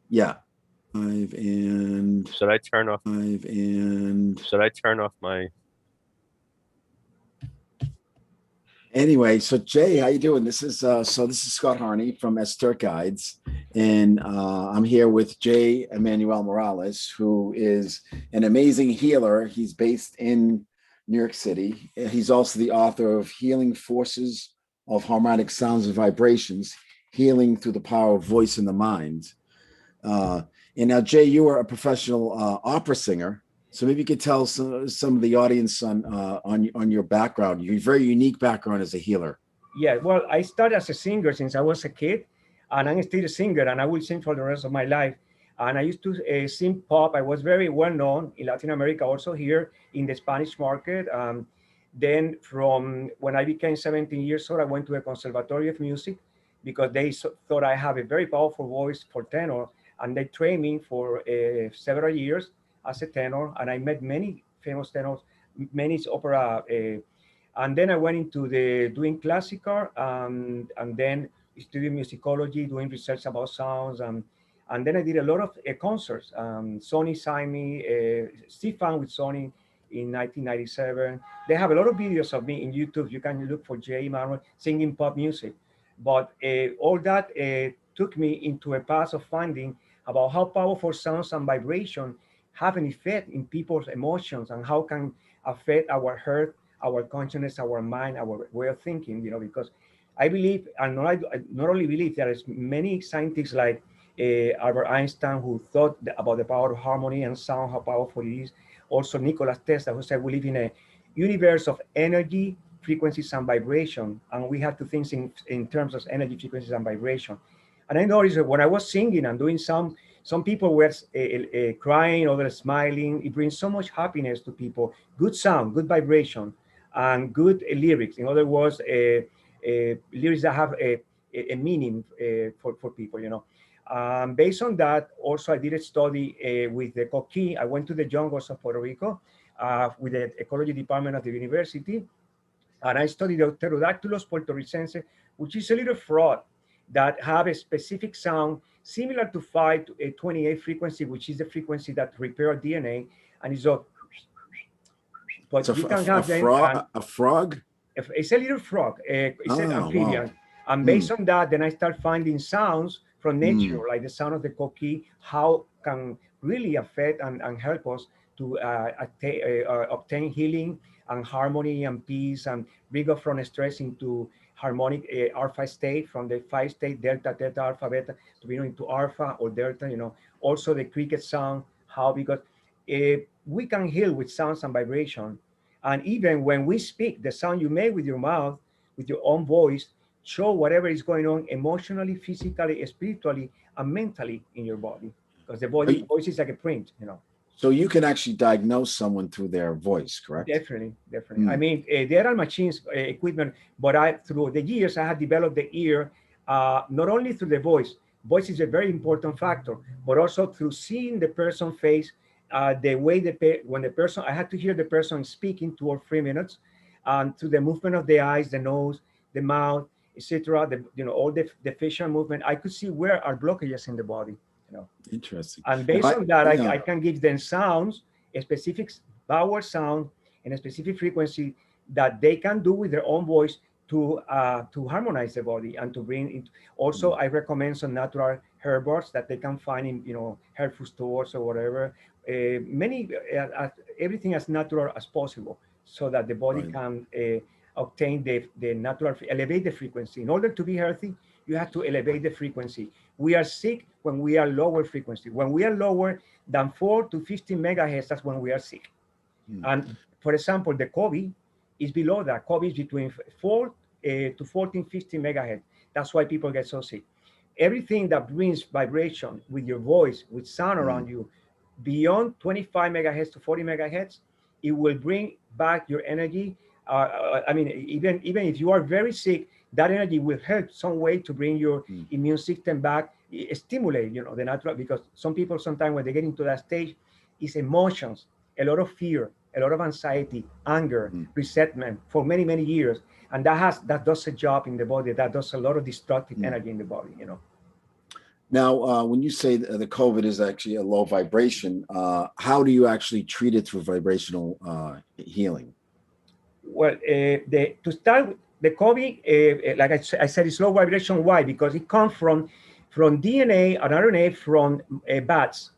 Yeah. Live and Should I turn off? live and Should I turn off my? anyway, so Jay, how you doing? This is Scott Harney from Esoteric Guides, and I'm here with Jay Emmanuel Morales, who is an amazing healer. He's based in New York City. He's also the author of Healing Forces of Harmonic Sounds and Vibrations, Healing Through the Power of Voice in the Mind. Uh, and now, Jay, you are a professional opera singer, so maybe you could tell some of the audience on your background, your very unique background as a healer. Yeah, well, I started as a singer since I was a kid, and I'm still a singer, and I will sing for the rest of my life. And I used to sing pop. I was very well known in Latin America, also here in the Spanish market. Then, from when I became 17 years old, I went to a conservatory of music because they thought I have a very powerful voice for tenor, and they trained me for several years as a tenor. And I met many famous tenors, many opera. And then I went into the doing classical and then studying musicology, doing research about sounds. And then I did a lot of concerts. Sony signed me, Steve found with Sony in 1997. They have a lot of videos of me in YouTube. You can look for Jay Emmanuel singing pop music. But all that took me into a path of finding about how powerful sounds and vibration have an effect in people's emotions and how can affect our health, our consciousness, our mind, our way of thinking, because I believe, and not only believe, there is many scientists like Albert Einstein who thought about the power of harmony and sound, how powerful it is. Also, Nikola Tesla, who said we live in a universe of energy, frequencies, and vibration, and we have to think in terms of energy, frequencies, and vibration. And I noticed that when I was singing and doing some people were crying, others smiling. It brings so much happiness to people. Good sound, good vibration, and good lyrics. In other words, lyrics that have a meaning for people, Based on that, also I did a study with the Coquí. I went to the jungles of Puerto Rico with the ecology department of the university, and I studied the Pterodactylus puertoricense, which is a little frog that have a specific sound similar to 528 frequency, which is the frequency that repair DNA, and it's a, It's but you can have them, and a frog. it's a little frog, it's an Oh, wow. amphibian. And based Mm, on that, then I start finding sounds from nature, mm, like the sound of the coqui, how can really affect and help us to obtain healing and harmony and peace and bring us from stress into harmonic alpha state, from the five state, delta, theta, alpha, beta, to be into alpha or delta, Also the cricket sound, how, because we can heal with sounds and vibration. And even when we speak, the sound you make with your mouth, with your own voice, show whatever is going on emotionally, physically, spiritually, and mentally in your body. Because the Are body you- voice is like a print. So you can actually diagnose someone through their voice, correct? Definitely, definitely. I Mm, mean, there are machines, equipment, but I through the years I have developed the ear, not only through the voice. Voice is a very important factor, but also through seeing the person face, the way when the person I had to hear the person speaking 2 or 3 minutes, and through the movement of the eyes, the nose, the mouth, etc. All the facial movement, I could see where are blockages in the body. You know, interesting. and Now, based on that, I yeah. can give them sounds, a specific power sound, and a specific frequency that they can do with their own voice to harmonize the body and to bring it. Also, Mm, I recommend some natural herbals that they can find in health food stores or whatever. Many everything as natural as possible, so that the body right. can obtain the natural, elevate the frequency. In order to be healthy, you have to elevate the frequency. We are sick when we are lower frequency. When we are lower than 4 to 15 megahertz, that's when we are sick. Mm, And for example, the COVID is below that. COVID is between 4 to 14, 15 megahertz. That's why people get so sick. Everything that brings vibration with your voice, with sound mm, around you, beyond 25 megahertz to 40 megahertz, it will bring back your energy. I mean, even if you are very sick, that energy will help some way to bring your mm, immune system back, stimulate, the natural. Because some people sometimes when they get into that stage, is emotions, a lot of fear, a lot of anxiety, anger, mm. resentment for many many years, and that does a job in the body. That does a lot of destructive Mm. energy in the body. Now, when you say the COVID is actually a low vibration, how do you actually treat it through vibrational healing? Well, to start with, the COVID, like I said, it's low vibration. Why? Because it comes from DNA and RNA from bats,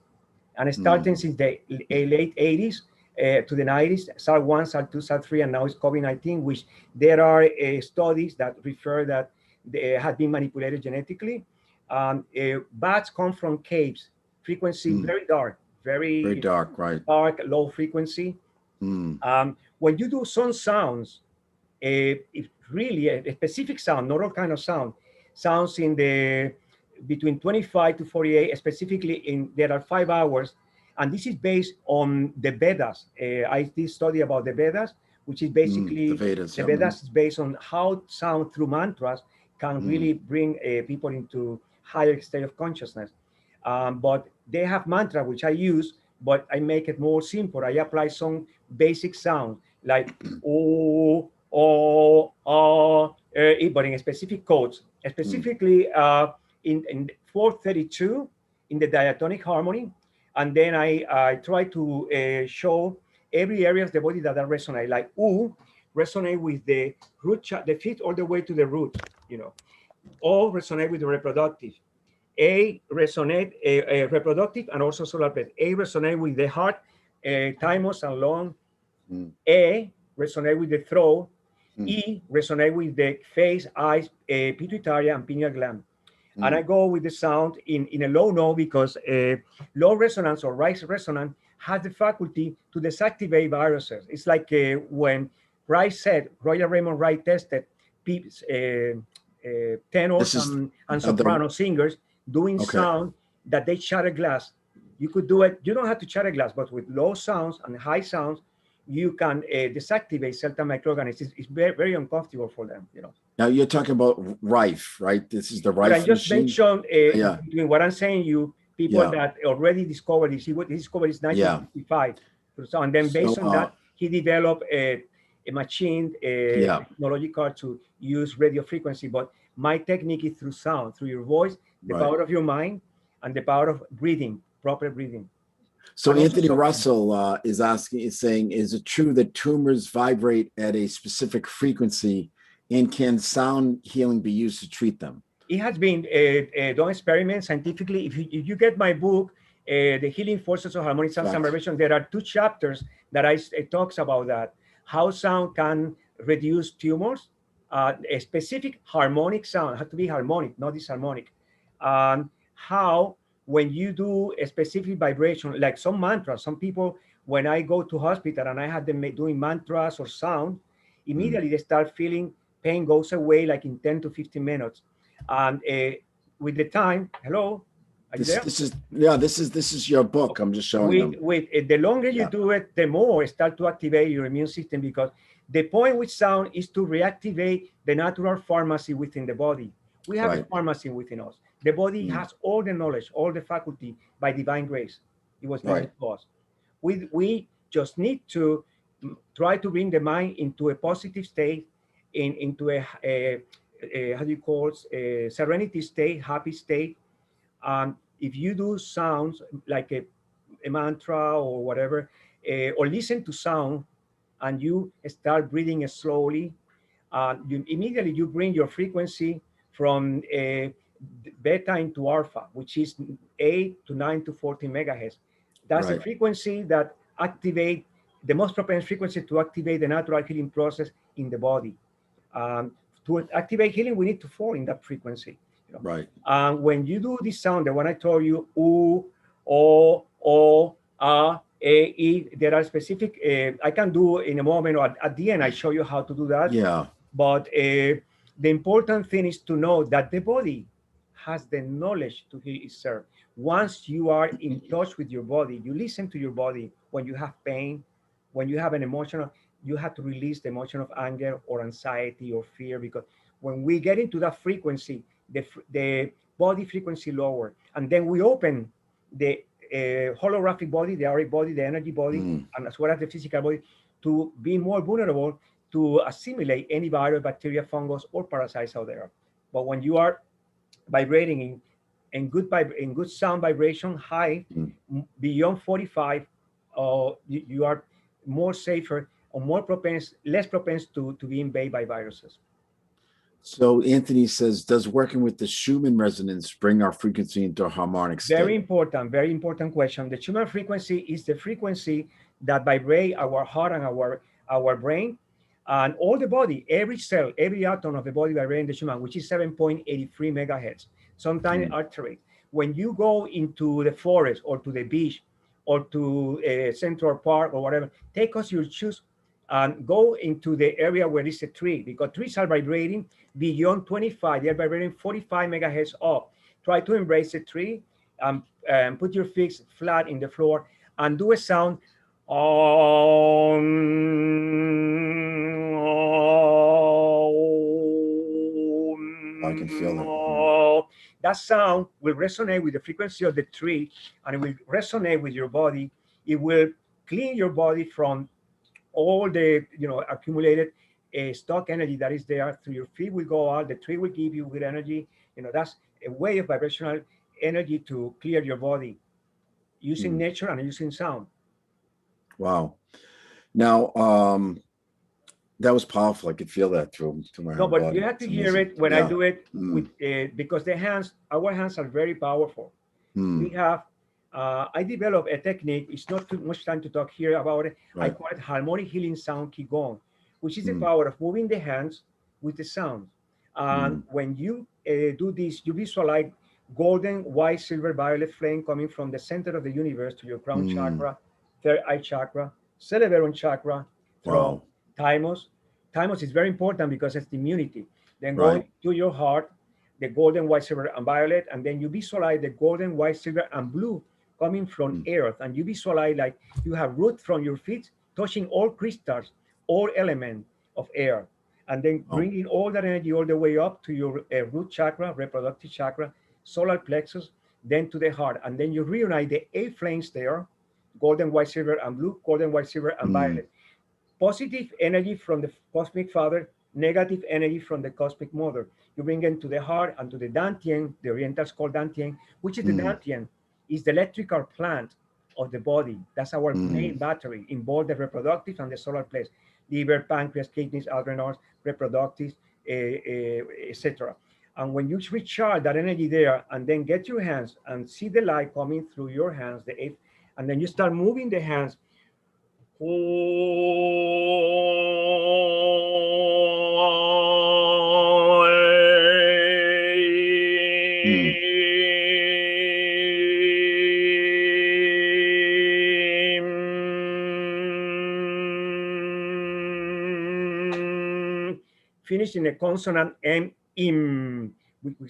and starting since the late 80s to the 90s, SARS-1, SARS-2, SARS-3, and now it's COVID-19, which there are studies that refer that they had been manipulated genetically. Bats come from caves, frequency very dark, Very very dark, right? dark, low frequency. When you do some sounds, if really a specific sound, not all kind of sound, sounds in the between 25 to 48, specifically there are 5 hours, and this is based on the Vedas. I did study about the Vedas, which is The basically Vedas, the yeah. Vedas is based on how sound through mantras can really bring people into higher state of consciousness. But they have mantra which I use, but I make it more simple. I apply some basic sound like oh, but in specific codes, specifically in 432 in the diatonic harmony, and then I try to show every area of the body that resonate. Like ooh, resonate with the root, the feet all the way to the root. You know, all resonate with the reproductive. A resonate reproductive and also solar plexus. A resonate with the heart, thymus and lung. A resonate with the throat. E resonate with the face, eyes, pituitary, and pineal gland. And I go with the sound in a low note because low resonance or rise resonance has the faculty to deactivate viruses. It's like when Rice said, Royal Raymond Wright tested tenors and soprano singers doing sound that they shatter glass. You could do it. You don't have to shatter glass, but with low sounds and high sounds, you can deactivate certain microorganisms. It's very, very uncomfortable for them, you know. Now you're talking about Rife, right? This is the Rife But I just machine. mentioned between what I'm saying, you people that already discovered this. He discovered this 1955. So, and then based on that, he developed a machine, technological to use radio frequency. But my technique is through sound, through your voice, the power of your mind, and the power of breathing, proper breathing. So Anthony Russell is saying, is it true that tumors vibrate at a specific frequency, and can sound healing be used to treat them? It has been done experiments scientifically. If you get my book, The Healing Forces of Harmonic Sound and Vibration, there are 2 chapters that it talks about that, how sound can reduce tumors, a specific harmonic sound, has to be harmonic, not disharmonic. How when you do a specific vibration, like some mantras, some people, when I go to hospital and I have them doing mantras or sound, immediately they start feeling pain goes away like in 10 to 15 minutes. And with the time, hello, this is your book. I'm just showing them. With the longer you do it, the more it start to activate your immune system, because the point with sound is to reactivate the natural pharmacy within the body. We have a pharmacy within us. The body has all the knowledge, all the faculty by divine grace. It was given to us. We just need to try to bring the mind into a positive state, into a how do you call it, a serenity state, happy state. If you do sounds like a mantra or whatever, or listen to sound, and you start breathing slowly, you immediately bring your frequency from beta into alpha, which is 8 to 9 to 14 megahertz. That's a frequency that activate the most propense frequency to activate the natural healing process in the body. To activate healing, we need to fall in that frequency. You know? When you do this sound, the one I told you, ooh, o, a, e, there are specific, I can do in a moment, or at the end, I show you how to do that. But the important thing is to know that the body has the knowledge to heal itself. Once you are in touch with your body, you listen to your body. When you have pain, when you have an emotional, you have to release the emotion of anger or anxiety or fear, because when we get into that frequency, the body frequency lower, and then we open the holographic body, the auric body, the energy body, and as well as the physical body, to be more vulnerable to assimilate any virus, bacteria, fungus, or parasites out there. But when you are vibrating in and good sound vibration high, beyond 45, you are more safer or less propense to be invaded by viruses. So Anthony says, does working with the Schumann resonance bring our frequency into a harmonic state? Very important question. The Schumann frequency is the frequency that vibrate our heart and our brain and all the body, every cell, every atom of the body vibrating the Schumann, which is 7.83 megahertz, sometimes alterate. When you go into the forest or to the beach or to Central Park or whatever, take off your shoes and go into the area where there's a tree, because trees are vibrating beyond 25. They're vibrating 45 megahertz up. Try to embrace the tree and put your feet flat in the floor and do a sound. I can feel that. That sound will resonate with the frequency of the tree, and it will resonate with your body. It will clean your body from all the accumulated stock energy that is there. Through your feet will go out, the tree will give you good energy. That's a way of vibrational energy to clear your body using nature and using sound. Wow. Now, that was powerful. I could feel that through my No, but body. you have to hear it when I do it with because our hands are very powerful. We have I developed a technique. It's not too much time to talk here about it. Right. I call it harmonic healing sound qigong, which is the power of moving the hands with the sound. And when you do this, you visualize golden, white, silver, violet flame coming from the center of the universe to your crown chakra, third eye chakra, cerebellum chakra, throat, thymus. Thymus is very important because it's the immunity. Then going to your heart, the golden, white, silver, and violet, and then you visualize the golden, white, silver, and blue coming from earth, and you visualize like you have root from your feet touching all crystals, all element of air, and then bringing all that energy all the way up to your root chakra, reproductive chakra, solar plexus, then to the heart, and then you reunite the 8 flames there, golden, white, silver, and blue, golden, white, silver, and violet. Positive energy from the cosmic father, negative energy from the cosmic mother. You bring them to the heart and to the dantian, the Orientals call dantian, which is the dantian, is the electrical plant of the body. That's our main battery in both the reproductive and the solar place. Liver, pancreas, kidneys, adrenals, reproductive, etc. And when you recharge that energy there and then get your hands and see the light coming through your hands, and then you start moving the hands. Finish in a consonant M, im.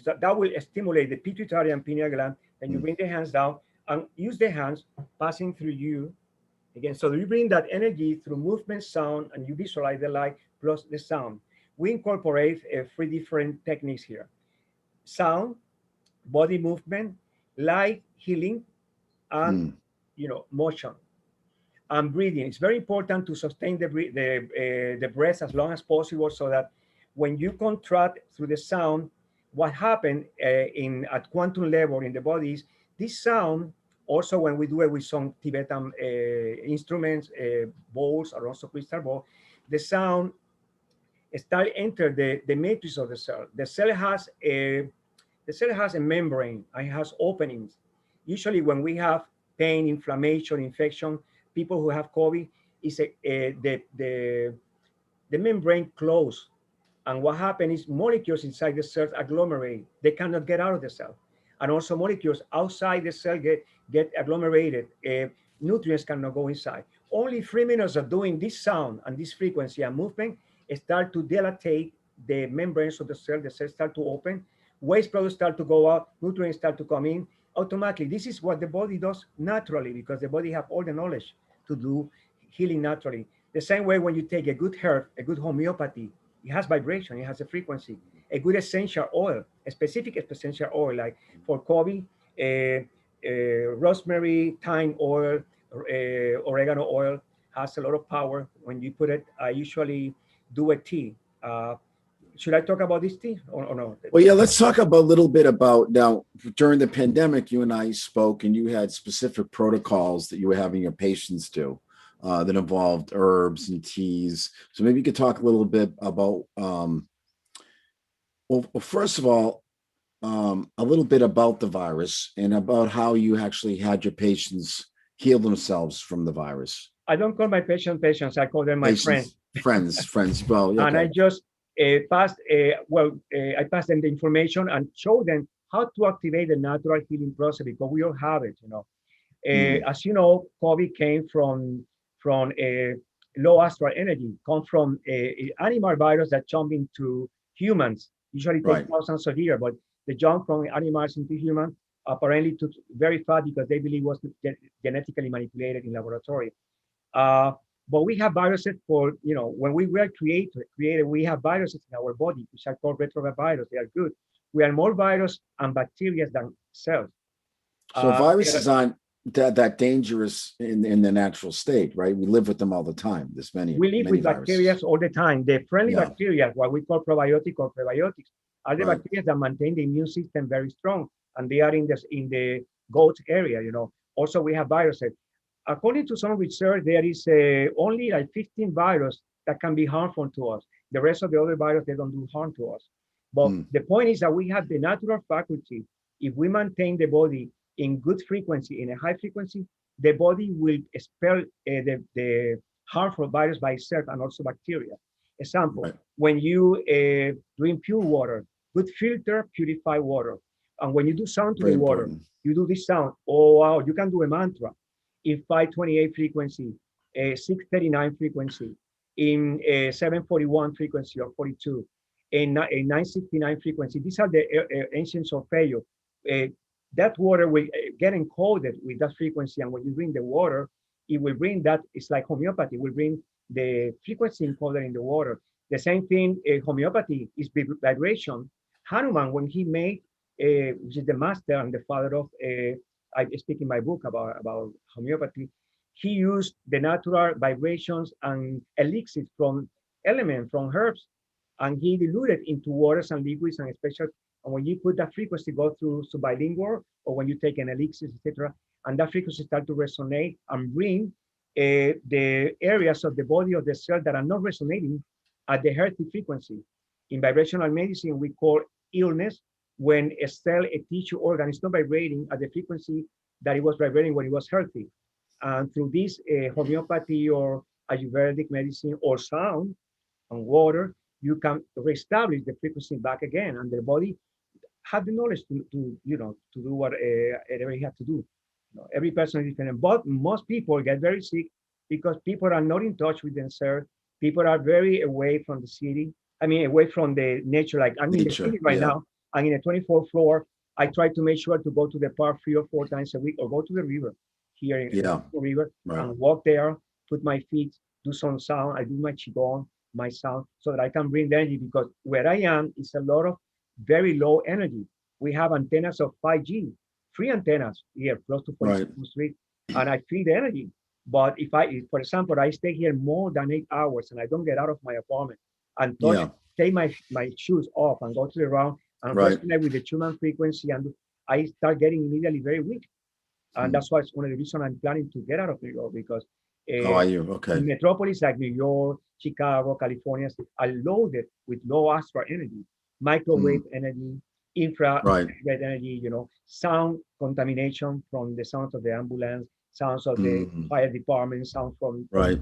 That will stimulate the pituitary and pineal gland. Then you bring the hands down and use the hands passing through you. Again, so you bring that energy through movement, sound, and you visualize the light plus the sound. We incorporate 3 different techniques here: sound, body movement, light healing, and motion and breathing. It's very important to sustain the breath as long as possible, so that when you contract through the sound, what happened at quantum level in the body is this sound. Also, when we do it with some Tibetan instruments, bowls, or also crystal ball, the sound start enter the matrix of the cell. The cell has a membrane and it has openings. Usually, when we have pain, inflammation, infection, people who have COVID, the membrane closed, and what happens is molecules inside the cell agglomerate. They cannot get out of the cell. And also molecules outside the cell get agglomerated. Nutrients cannot go inside. Only 3 minutes of doing this sound and this frequency and movement start to dilatate the membranes of the cells start to open, waste products start to go out, nutrients start to come in automatically. This is what the body does naturally, because the body have all the knowledge to do healing naturally. The same way when you take a good herb, a good homeopathy, it has vibration, it has a frequency. A good essential oil, a specific essential oil, like for COVID, rosemary, thyme oil, oregano oil has a lot of power. When you put it, I usually do a tea, should I talk about this thing or no? Well, yeah, let's talk about a little bit about now during the pandemic, you and I spoke and you had specific protocols that you were having your patients do that involved herbs and teas. So maybe you could talk a little bit about, well, first of all, a little bit about the virus and about how you actually had your patients heal themselves from the virus. I don't call my patients. I call them my friends. Friends. Well, And I okay. just I pass them the information and show them how to activate the natural healing process because we all have it, you know. Mm, As you know, COVID came from low astral energy, come from animal virus that jump into humans. Usually take right. thousands of years, but the jump from animals into humans apparently took very fast because they believe it was genetically manipulated in laboratory. Uh, but we have viruses for, you know, when we were created, we have viruses in our body, which are called retrovirus. They are good. We are more virus and bacteria than cells. So Yeah, viruses aren't that dangerous in the natural state, right? We live with them all the time. There's we live many with bacteria viruses. all the time. The friendly Yeah, bacteria, what we call probiotic or prebiotics, are the right. bacteria that maintain the immune system very strong, and they are in the gut area. You know. Also, we have viruses. According to some research, there is only like 15 viruses that can be harmful to us. The rest of the other viruses, they don't do harm to us. But Mm, the point is that we have the natural faculty. If we maintain the body in good frequency, in a high frequency, the body will expel the harmful virus by itself and also bacteria. Example, right. when you drink pure water, good filter, purify water. And when you do sound to Very the water, important. you do this sound. Oh, wow, you can do a mantra in 528 frequency, 639 frequency, in 741 frequency or 42, in 969 frequency. These are the ancient solfeggio. Uh, that water will get encoded with that frequency, and when you drink the water, it will bring that. It's like homeopathy. It will bring the frequency encoded in the water. The same thing, homeopathy is vibration. Hanuman, when he made, which is the master and the father of I speak in my book about homeopathy. He used the natural vibrations and elixirs from elements, from herbs, and he diluted into waters and liquids and special. And when you put that frequency go through bilingual, or when you take an elixir, etc., and that frequency start to resonate and bring the areas of the body of the cell that are not resonating at the healthy frequency. In vibrational medicine, we call illness when a cell, a tissue organ is not vibrating at the frequency that it was vibrating when it was healthy. And through this homeopathy or Ayurvedic medicine or sound and water, you can reestablish the frequency back again, and the body have the knowledge to you know to do whatever you have to do. You know, every person is different, but most people get very sick because people are not in touch with themselves. People are very away from the city. I mean, away from the nature. Like I'm in the Nature. city right Yeah. now. I'm in a 24th floor. I try to make sure to go to the park 3 or 4 times a week, or go to the river here in the Yeah. river Right. and walk there, put my feet, do some sound. I do my qigong, my sound, so that I can bring the energy. Because where I am is a lot of very low energy. We have antennas of 5G, free antennas here, close to Right. 42nd Street, and I feel the energy. But if, for example, I stay here more than 8 hours and I don't get out of my apartment and Yeah. take my shoes off and go to the round and Right. resonate with the human frequency, and I start getting immediately very weak. And Hmm. that's why it's one of the reasons I'm planning to get out of New York, because How uh, are you? Okay. metropolis like New York, Chicago, California are loaded with low astral energy, Hmm. microwave energy, infrared Right. energy, you know, sound contamination from the sounds of the ambulance, sounds of the Hmm. fire department, sound from Right.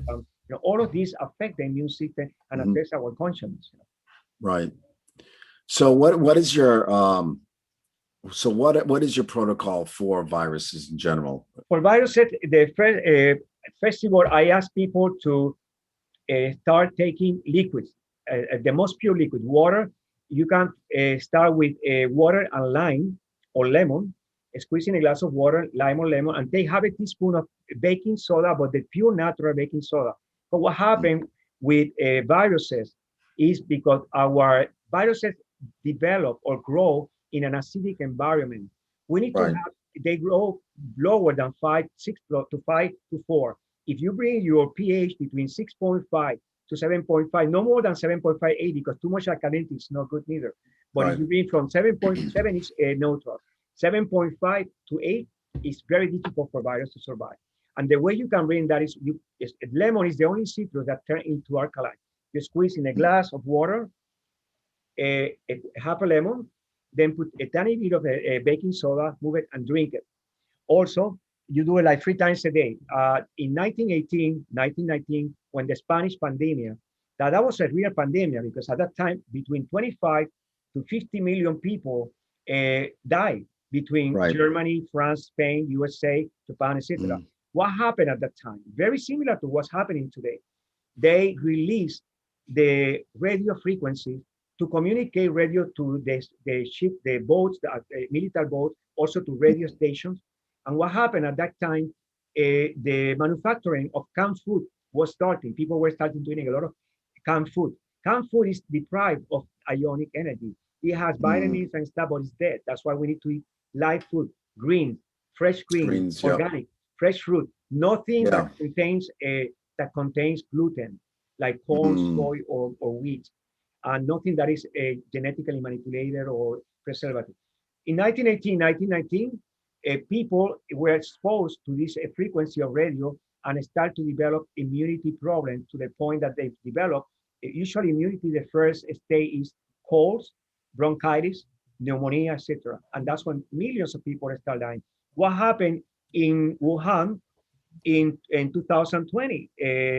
you know, all of these affect the immune system and Hmm. affects our consciousness. You know. Right. So what is your what is your protocol for viruses in general? For viruses, the first festival, I ask people to start taking liquids, the most pure liquid, water. You can start with water and lime or lemon, squeezing a glass of water, lime or lemon, and they have a teaspoon of baking soda, but the pure natural baking soda. But what happened with viruses is because our viruses develop or grow in an acidic environment. We need to Right. have, they grow lower than 5, 6 to 5 to 4. If you bring your pH between 6.5 to 7.5, no more than 7.58, because too much alkalinity is not good neither. But Right. if you bring from 7.7 is neutral. 7.5 to 8 is very difficult for virus to survive. And the way you can bring that is, lemon is the only citrus that turns into alkaline. You squeeze in a glass of water, half a lemon, then put a tiny bit of a baking soda, move it, and drink it. Also, you do it like 3 times a day. In 1919, when the Spanish pandemic, that was a real pandemic, because at that time, between 25 to 50 million people died between Germany, France, Spain, USA, Japan, etc. What happened at that time? Very similar to what's happening today. They released the radio frequency to communicate radio to the ship, the boats, the military boats, also to radio stations. And what happened at that time, the manufacturing of canned food was starting. People were starting to eat a lot of canned food. Canned food is deprived of ionic energy. It has vitamins and stuff, but it's dead. That's why we need to eat live food, green, fresh greens, organic, fresh fruit, nothing that contains gluten, like corn, soy, or wheat, and nothing that is genetically manipulated or preservative. In 1918, 1919, people were exposed to this frequency of radio and start to develop immunity problems, to the point that they develop, usually immunity, the first stage is colds, bronchitis, pneumonia, etc. And that's when millions of people start dying. What happened in Wuhan in 2020,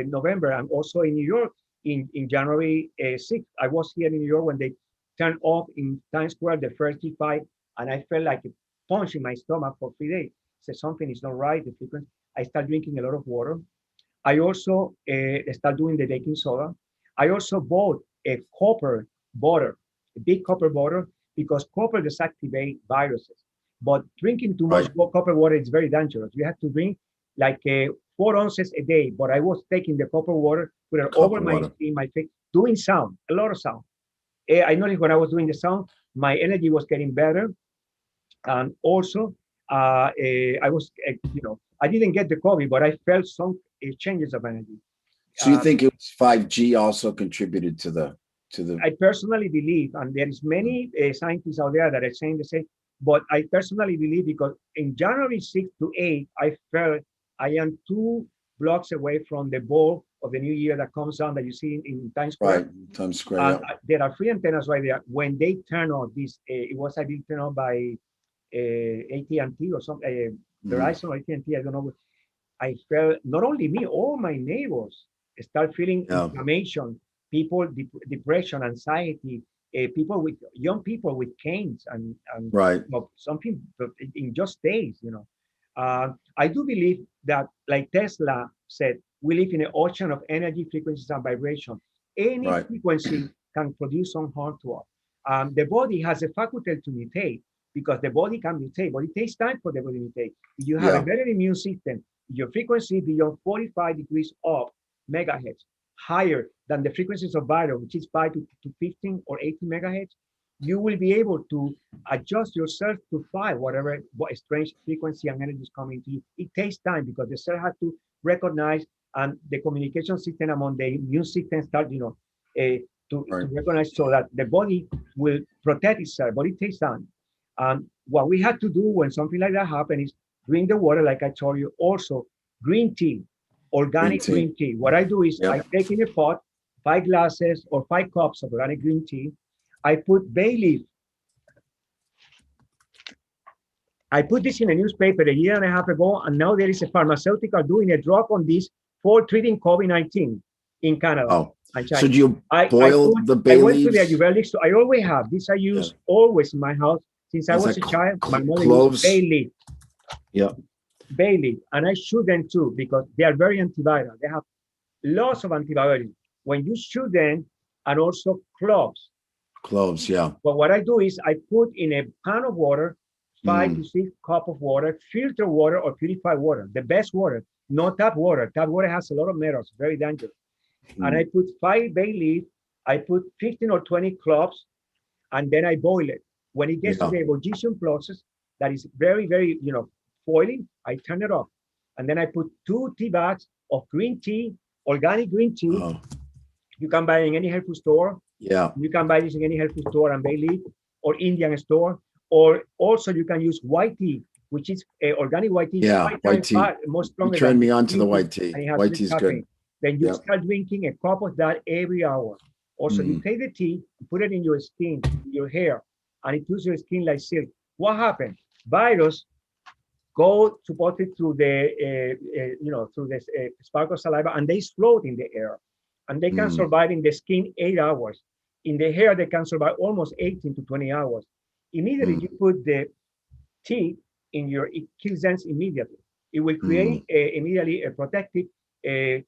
November, and also in New York in January 6th. I was here in New York when they turned off in Times Square the first G5, and I felt like a punch in my stomach for 3 days. So something is not right, the frequency. I start drinking a lot of water. I also start doing the baking soda. I also bought a copper bottle, a big copper bottle, because copper deactivates viruses. But drinking too much copper water is very dangerous. You have to drink like 4 ounces a day. But I was taking the copper water, put it over my face, doing sound, a lot of sound. I noticed when I was doing the sound, my energy was getting better. And also, I was, I didn't get the COVID, but I felt some changes of energy. So you think it was 5G also contributed to the? I personally believe, and there is many scientists out there that are saying the same, but I personally believe, because in January 6th to 8th, I felt I am 2 blocks away from the ball of the new year that comes on, that you see in Times Square. Right, Times Square. There are 3 antennas right there. When they turn on this, it was, I think, turned on by AT&T or something, Verizon or AT&T, I don't know. I felt, not only me, all my neighbors start feeling inflammation, people, depression, anxiety, young people with canes, and something in just days, I do believe that, like Tesla said, we live in an ocean of energy, frequencies, and vibration. Any frequency can produce some harm to us. The body has a faculty to mutate, because the body can mutate, but it takes time for the body to mutate. If you have a better immune system, your frequency beyond 45 degrees of megahertz, higher than the frequencies of virus, which is 5 to 15 or 18 megahertz, you will be able to adjust yourself to 5, what strange frequency and energy is coming to you. It takes time, because the cell has to recognize, and the communication system among the immune system start, to recognize, so that the body will protect itself, but it takes time. What we have to do when something like that happens is drink the water, like I told you. Also, green tea, organic green tea. What I do is I take in a pot 5 glasses or 5 cups of organic green tea. I put bay leaf. I put this in a newspaper a year and a half ago, and now there is a pharmaceutical doing a drug on this for treating COVID-19 in Canada. Oh, so do you boil the bay leaves? I went to the Ayurvedic store. I always have this. I use always in my house since I was a child. My mother used bay leaf. Yeah. Bay leaf, and I shoot them too, because they are very antiviral. They have lots of antibiotics. When you shoot them, and also cloves. Cloves, yeah. But what I do is I put in a pan of water, 5 to 6 cups of water, filter water or purified water, the best water, not tap water. Tap water has a lot of metals, very dangerous. And I put 5 bay leaf, I put 15 or 20 cloves, and then I boil it. When it gets to the ebullition process, that is very, very, boiling, I turn it off. And then I put 2 tea bags of green tea, organic green tea, You can buy in any health food store. Yeah. You can buy this in any health food store and Bailey or Indian store. Or also you can use white tea, which is organic white tea, Yeah. 5 times White tea. more You stronger turned than me on to the green white tea. and it has White less tea is caffeine. good. Then you Yep. start drinking a cup of that every hour. Also, you take the tea, put it in your skin, your hair, and it feels your skin like silk. What happens? Virus go supported through the through the spark of saliva, and they float in the air, and they can survive in the skin 8 hours. In the hair, they can survive almost 18 to 20 hours. Immediately, you put the tea in your, it kills them immediately. It will create immediately a protective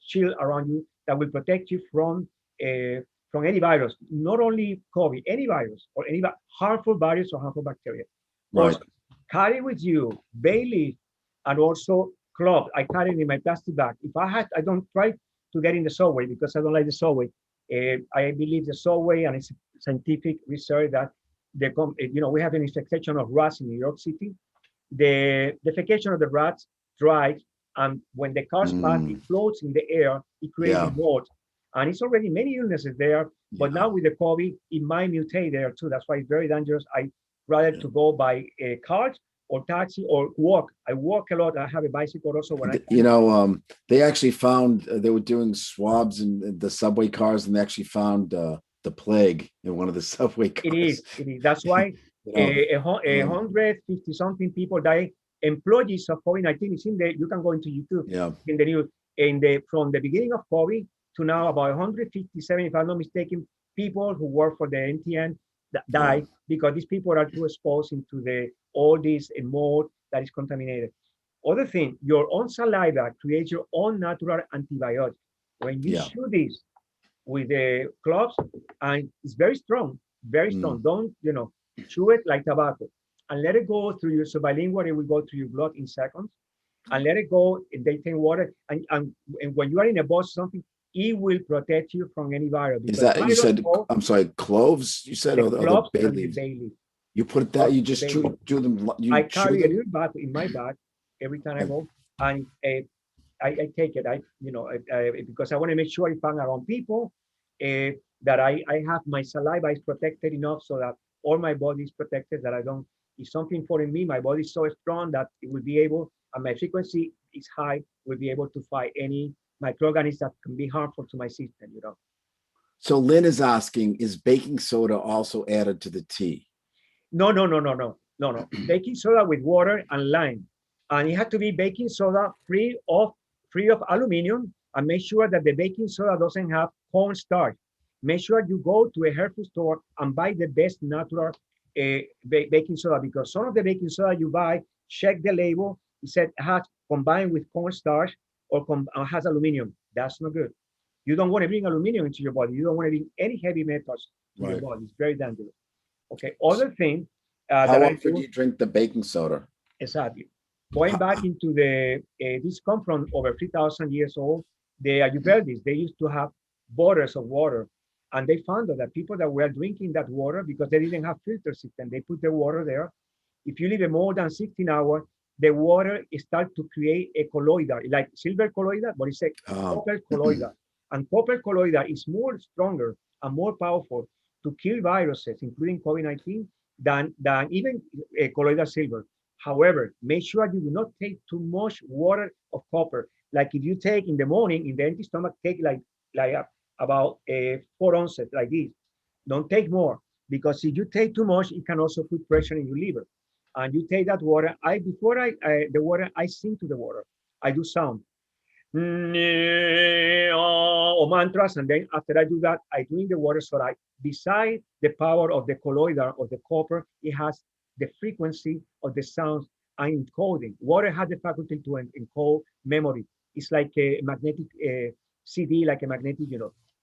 shield around you that will protect you from any virus, not only COVID, any virus or any harmful virus or harmful bacteria. Right. Also, carry with you bay leaf and also cloves. I carry it in my plastic bag. If I don't try to get in the subway because I don't like the subway. I believe the subway and it's scientific research that we have an infestation of rats in New York City. The defecation of the rats dries, and when the cars pass, it floats in the air. It creates a mold, and it's already many illnesses there. But now with the COVID, it might mutate there too. That's why it's very dangerous. I rather to go by a car or taxi or walk. I walk a lot. I have a bicycle also when I can. They actually found they were doing swabs in the subway cars, and they actually found the plague in one of the subway cars. It is. That's why 150 something people die. Employees of COVID-19 is in there. You can go into YouTube. Yeah. In the news. From the beginning of COVID to now, about 157, if I'm not mistaken, people who work for the MTN that died because these people are too exposed into all this mold that is contaminated. Other thing, your own saliva creates your own natural antibiotic. When you chew this with the gloves, and it's very strong, very strong. Don't chew it like tobacco, and let it go through your subbilingual. It will go through your blood in seconds, and let it go. They take water, and when you are in a bus, something, it will protect you from any virus. Is that you said? I'm sorry, cloves. You said the bay leaves. You put that. You just chew them. I carry a little bag in my bag every time I go, and I take it. Because I want to make sure if I'm around people, that I have my saliva is protected enough so that all my body is protected. That I don't. If something foreign me, my body is so strong that it will be able, and my frequency is high, will be able to fight any microorganisms that can be harmful to my system. So Lynn is asking, is baking soda also added to the tea? No. Baking soda with water and lime, and it has to be baking soda free of aluminum, and make sure that the baking soda doesn't have cornstarch. Make sure you go to a health food store and buy the best natural baking soda, because some of the baking soda you buy, check the label, it said it has combined with cornstarch or has aluminum. That's not good. You don't want to bring aluminum into your body. You don't want to bring any heavy metals to your body. It's very dangerous. Okay. Other thing. How often do you drink the baking soda? Exactly. Going back into this come from over 3,000 years old. The Ayurvedis, they used to have bottles of water, and they found that people that were drinking that water, because they didn't have filter system, they put the water there. If you leave it more than 16 hours, the water starts to create a colloidal, like silver colloidal, but it's a copper colloidal. And copper colloidal is more stronger and more powerful to kill viruses, including COVID-19, than even colloidal silver. However, make sure you do not take too much water of copper. Like if you take in the morning, in the empty stomach, take like about 4 ounces like this. Don't take more, because if you take too much, it can also put pressure in your liver. And you take that water. The water, I sing to the water. I do sound or mantras, and then after I do that, I drink the water so that beside the power of the colloidal or the copper, it has the frequency of the sounds and encoding. Water has the faculty to encode memory. It's like a magnetic CD, like a magnetic,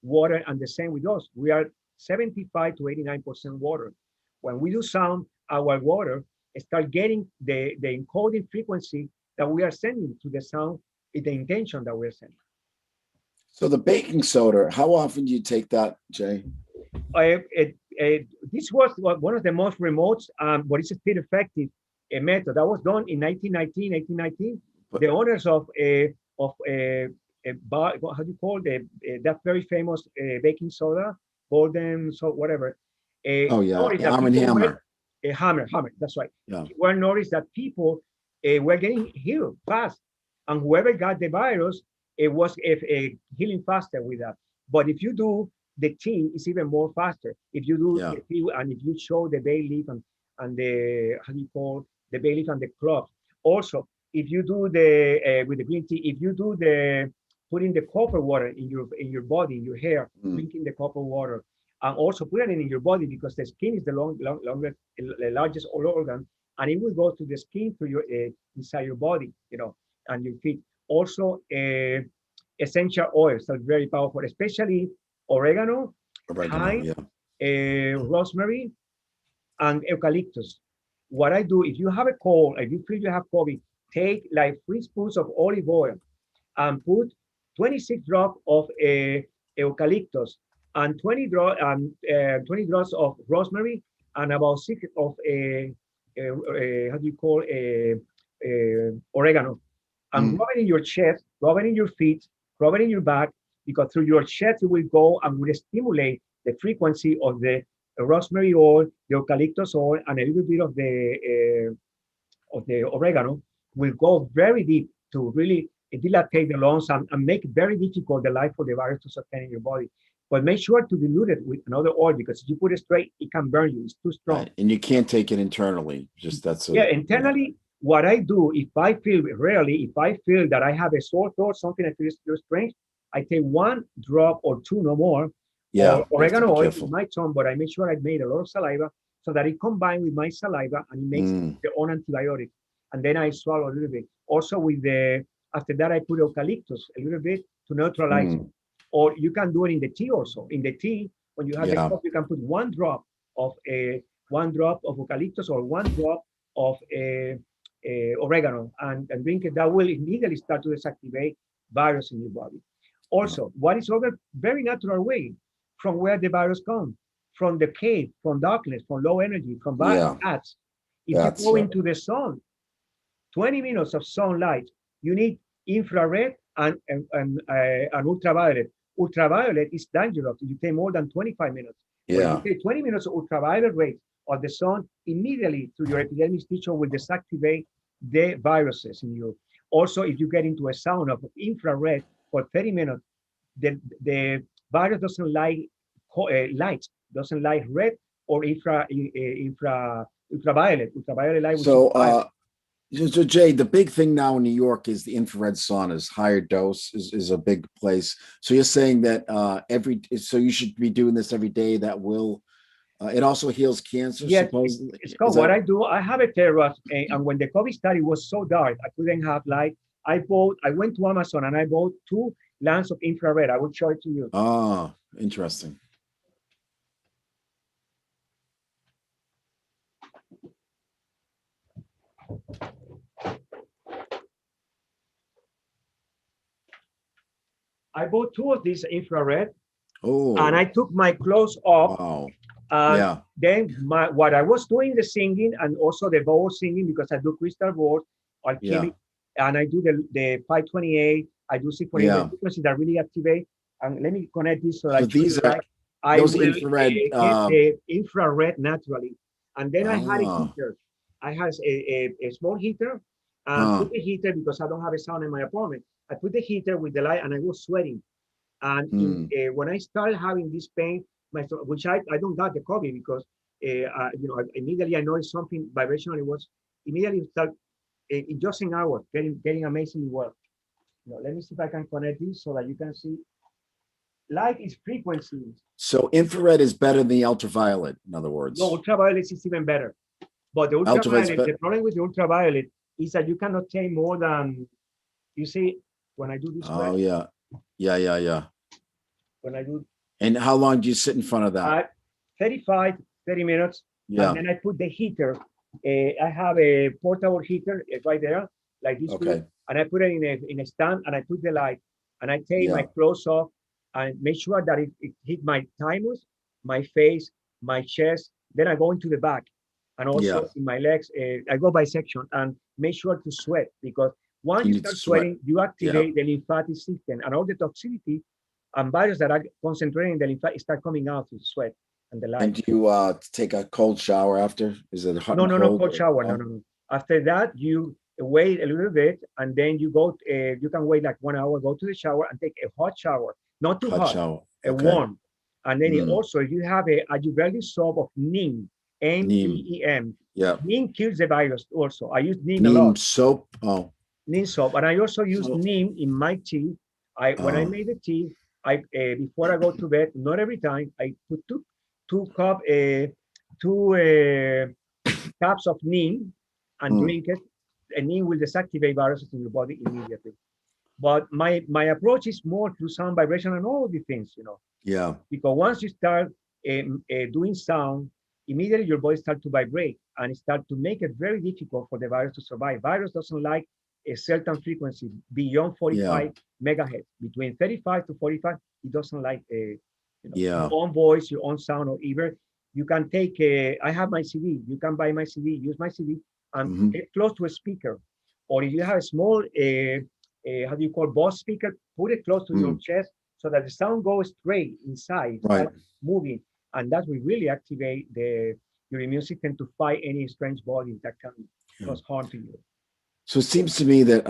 water, and the same with us. We are 75 to 89% water. When we do sound, our water start getting the encoding frequency that we are sending to the sound, the intention that we're sending. So the baking soda, how often do you take that, Jay? This was one of the most remote, but it's still effective method that was done in 1819. The owners of how do you call that very famous baking soda, golden, so whatever. Oh yeah, Noticed that Arm and people were Hammer. hammer, that's right. Yeah. He were noticed that people were getting healed fast, and whoever got the virus, it was healing faster with that. But if you do the tea, it's even more faster. If you do Yeah. the tea and if you show the bay leaf and the how do you call the bay leaf and the cloves. Also, if you do the with the green tea, if you do the putting the copper water in your body, in your hair, Mm. drinking the copper water, and also putting it in your body because the skin is the longest, the largest organ, and it will go to the skin to your inside your body, and your feet. Also, essential oils are very powerful, especially oregano, Oregano. thyme, Yeah. rosemary, and eucalyptus. What I do, if you have a cold, if you feel you have COVID, take like 3 spoons of olive oil and put 26 drops of eucalyptus and 20 drops of rosemary and about 6 of how do you call oregano, and Mm. rub it in your chest, rub it in your feet, rub it in your back, because through your chest it will go and will stimulate the frequency of the rosemary oil, the eucalyptus oil, and a little bit of the oregano will go very deep to really dilate the lungs and make it very difficult the life for the virus to sustain in your body. But make sure to dilute it with another oil because if you put it straight, it can burn you. It's too strong. Right. And you can't take it internally. Just Yeah, internally, what I do, if I feel that I have a sore throat, something that feels strange, I take 1 drop or 2, no more, Yeah. or You have to be oregano oil in careful. my tongue, but I make sure I made a lot of saliva so that it combined with my saliva and it makes Mm. their own antibiotic. And then I swallow a little bit. Also after that, I put eucalyptus a little bit to neutralize it. Mm. Or you can do it in the tea also. In the tea, when you have the Yeah. cough, you can put 1 drop of 1 drop of eucalyptus or 1 drop of oregano and drink it. That will immediately start to deactivate virus in your body. Also, what is other very natural way from where the virus comes? From the cave, from darkness, from low energy, from Yeah. bats. If you That's go into the sun, 20 minutes of sunlight, you need infrared and ultraviolet. Ultraviolet is dangerous. You take more than 25 minutes. But if you yeah. take 20 minutes of ultraviolet rays of the sun, immediately through your epidermis tissue will deactivate the viruses in you. Also, if you get into a sauna of infrared for 30 minutes, the virus doesn't like light, doesn't like red or ultraviolet. Ultraviolet light, which is So violet. so Jay, the big thing now in New York is the infrared saunas. Higher dose is a big place. So you're saying that so you should be doing this every day. That will it also heals cancer, Yes, supposedly. it's Is called what that I do. I have a terrace, and when the COVID study was so dark, I couldn't have light. I went to Amazon and I bought 2 lamps of infrared. I will show it to you. interesting? I bought 2 of these infrared, and I Oh, took my clothes off. wow. And Yeah. then what I was doing the singing and also the bowl singing because I do crystal board, Yeah. alchemic, and I do the 528. I do 648 Yeah. frequency that really activate. And let me connect this so that I So show you these the are light. I those will infrared. hit the infrared naturally, and then I had a Ah, heater. I had a small heater, and put huh. the heater because I don't have a sound in my apartment. I put the heater with the light, and I was sweating. And Hmm. when I started having this pain, which I don't got the COVID because immediately I noticed something vibrationally was immediately start in just an hour getting amazingly well. Let me see if I can connect this so that you can see. Light is frequencies. So infrared is better than the ultraviolet. In other No, words, ultraviolet is even better. But the ultraviolet's ultraviolet, the better. problem with the ultraviolet is that you cannot take more than, you see, when I do this Oh stretch, yeah. Yeah. when I do And how long do you sit in front of that? 35, 30 minutes, and Yeah. then I put the heater. I have a portable heater right there, like this big, Okay. and I put it in a stand, and I put the light, and I take my Yeah. clothes off, and make sure that it hit my thymus, my face, my chest. Then I go into the back, and Yeah. also in my legs. I go by section and make sure to sweat because Once you start sweating, you activate the lymphatic system, and all the toxicity and virus that are concentrating in the lymphatic start coming out through sweat and the light. And do you take a cold shower after? Is it hot? No, cold shower. No. After that, you wait a little bit, and then you go. You can wait like 1 hour, go to the shower, and take a hot shower, not too hot, a warm. And then also, you have a ayurvedic soap of neem, Neem. Yeah. Neem kills the virus. Also, I use neem a lot. Neem soap. Oh. Neem soap, and I also use neem in my tea. When I made the tea, before I go to bed, not every time, I put two cups of neem and drink it, and neem will deactivate viruses in your body immediately. But my approach is more through sound vibration and all the things, Yeah. Because once you start doing sound, immediately your body starts to vibrate, and it starts to make it very difficult for the virus to survive. Virus doesn't like a certain frequency beyond 45 megahertz. Between 35 to 45, it doesn't like your own voice, your own sound, or even you can take I have my CD. You can buy my CD, use my CD, and get close to a speaker. Or if you have a small, how do you call, Bose speaker, put it close to your chest so that the sound goes straight inside, moving. And that will really activate your immune system to fight any strange body that can cause harm to you. So it seems to me that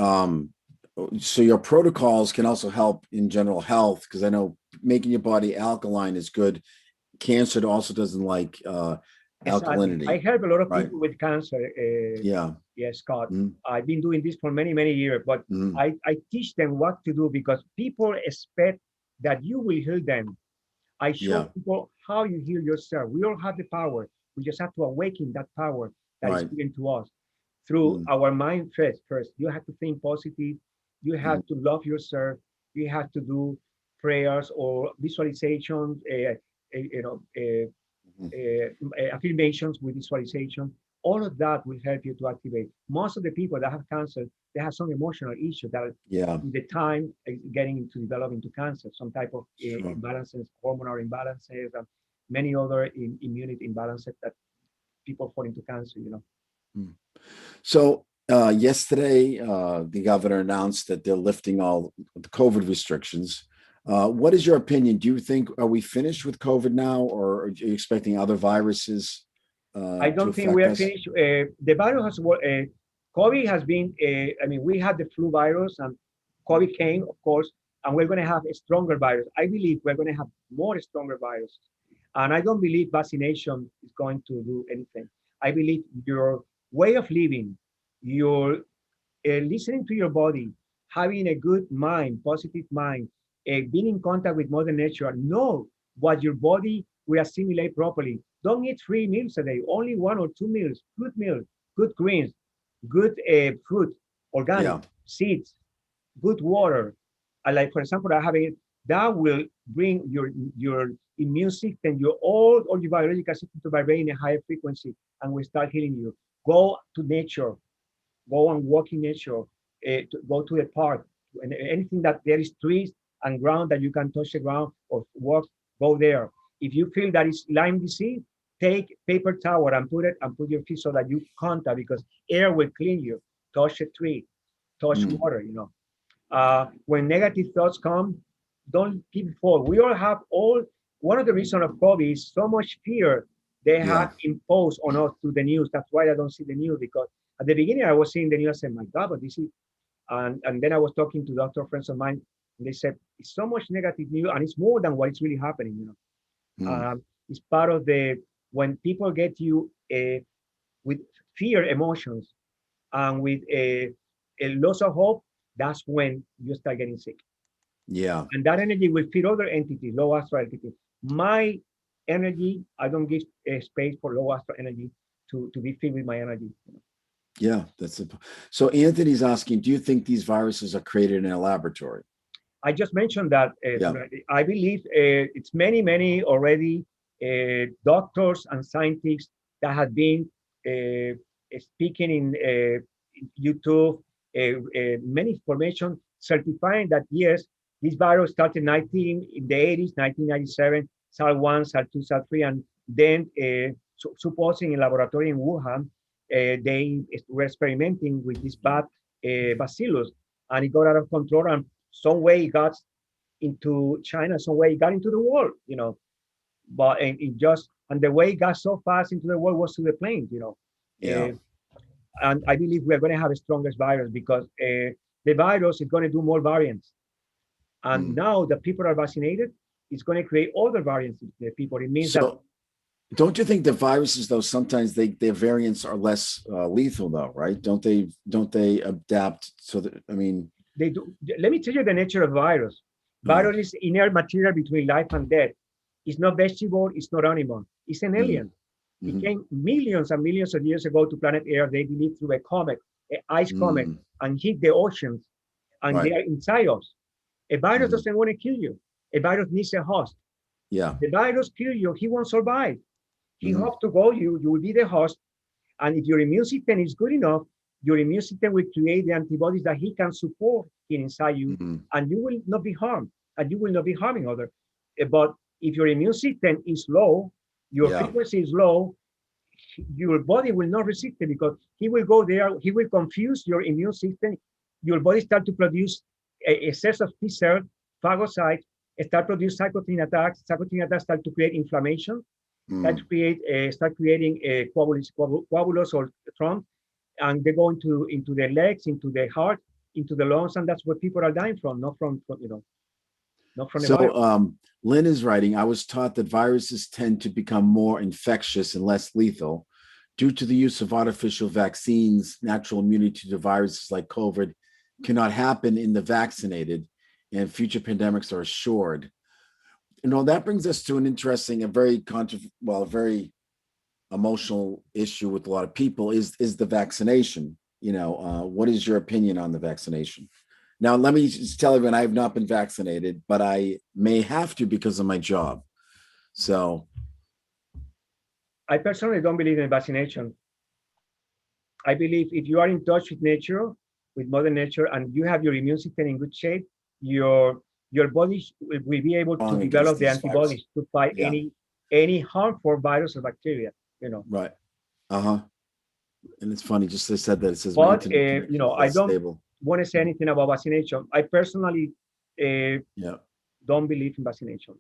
so your protocols can also help in general health, because I know making your body alkaline is good. Cancer also doesn't like alkalinity. I help a lot of people with cancer. Yes, Scott. I've been doing this for many, many years, but I teach them what to do, because people expect that you will heal them. I show people how you heal yourself. We all have the power. We just have to awaken that power that is given to us through our mind first. You have to think positive. You have to love yourself. You have to do prayers or visualizations, affirmations with visualization. All of that will help you to activate. Most of the people that have cancer, they have some emotional issue that with the time getting into developing into cancer, some type of imbalances, hormonal imbalances, and many other immunity imbalances that people fall into cancer, So yesterday, the governor announced that they're lifting all the COVID restrictions. What is your opinion? Do you think, are we finished with COVID now, or are you expecting other viruses? I don't think we are finished. The virus has, COVID has been, we had the flu virus, and COVID came, of course, and we're going to have a stronger virus. I believe we're going to have more stronger viruses. And I don't believe vaccination is going to do anything. I believe your way of living, your listening to your body, having a good mind, positive mind, being in contact with Mother Nature, know what your body will assimilate properly. Don't eat 3 meals a day, only 1 or 2 meals, good greens, good fruit, organic, seeds, good water. Like, for example, that will bring your immune system, all your biological system to vibrate in a higher frequency, and will start healing you. Go to nature, go and walk in nature, go to the park, and anything that there is trees and ground that you can touch the ground or walk, go there. If you feel that it's Lyme disease, take paper towel and put your feet so that you contact, because air will clean you. Touch a tree, touch water, when negative thoughts come, don't keep it forward. We all have one of the reasons of COVID is so much fear they have imposed on us through the news. That's why I don't see the news, because at the beginning I was seeing the news and my God, but this is, and then I was talking to doctor friends of mine, and they said, it's so much negative news, and it's more than what is really happening, It's part of when people get you with fear emotions and with a loss of hope, that's when you start getting sick. Yeah. And that energy will feed other entities, low astral entities. My energy, I don't give space for low astral energy to be filled with my energy. Yeah, that's it. So Anthony's asking, do you think these viruses are created in a laboratory? I just mentioned that. I believe it's many already doctors and scientists that have been speaking in YouTube, many information certifying that yes, this virus started in the 80s, 1997, SARS-1, SARS-2, SARS-3, and then supposing in laboratory in Wuhan, they were experimenting with this bat bacillus, and it got out of control, and some way it got into China, some way it got into the world, but and the way it got so fast into the world was through the planes. Yeah. Uh, and I believe we are going to have the strongest virus because the virus is going to do more variants. And Mm. now that people are vaccinated, it's going to create other variants in the people. It means that So don't you think the viruses, though, sometimes their variants are less lethal, though, right? Don't they adapt so that, I mean, they do. Let me tell you the nature of virus. uh, Virus is inert material between life and death. It's not vegetable. It's not animal. It's an mm, alien. It mhm, came millions and millions of years ago to planet Earth. They believe through a comet, an ice comet, mm, and hit the oceans, and they right. are inside us. A virus Mhm, doesn't want to kill you. A virus needs a host. yeah. The virus kill you, he won't survive. He Mhm, hopes to go you will be the host. And if your immune system is good enough, your immune system will create the antibodies that he can support inside you, mhm, and you will not be harmed, and you will not be harming others. But if your immune system is low, your yeah. frequency is low, your body will not resist it because he will go there, he will confuse your immune system. Your body start to produce a set of T cells, phagocytes, start produce cytokine attacks. Cytokine attacks start to create inflammation, Mm. start creating coagulous or tromb, and they go into the legs, into the heart, into the lungs, and that's what people are dying from, not from the So virus. Lynn is writing, I was taught that viruses tend to become more infectious and less lethal due to the use of artificial vaccines. Natural immunity to viruses like COVID cannot happen in the vaccinated, and future pandemics are assured. That brings us to an interesting, a very emotional issue with a lot of people is the vaccination. What is your opinion on the vaccination? Now, let me just tell everyone I have not been vaccinated, but I may have to because of my job. So, I personally don't believe in vaccination. I believe if you are in touch with nature, with Mother Nature, and you have your immune system in good shape, your body will be able to strong against develop the these viruses. antibodies to fight Yeah, any harmful virus or bacteria. You know, right. Uh huh. And it's funny, just they said that it says my but internet connection is I less don't stable. want to say anything about vaccination. I personally uh, Yeah. don't believe in vaccination.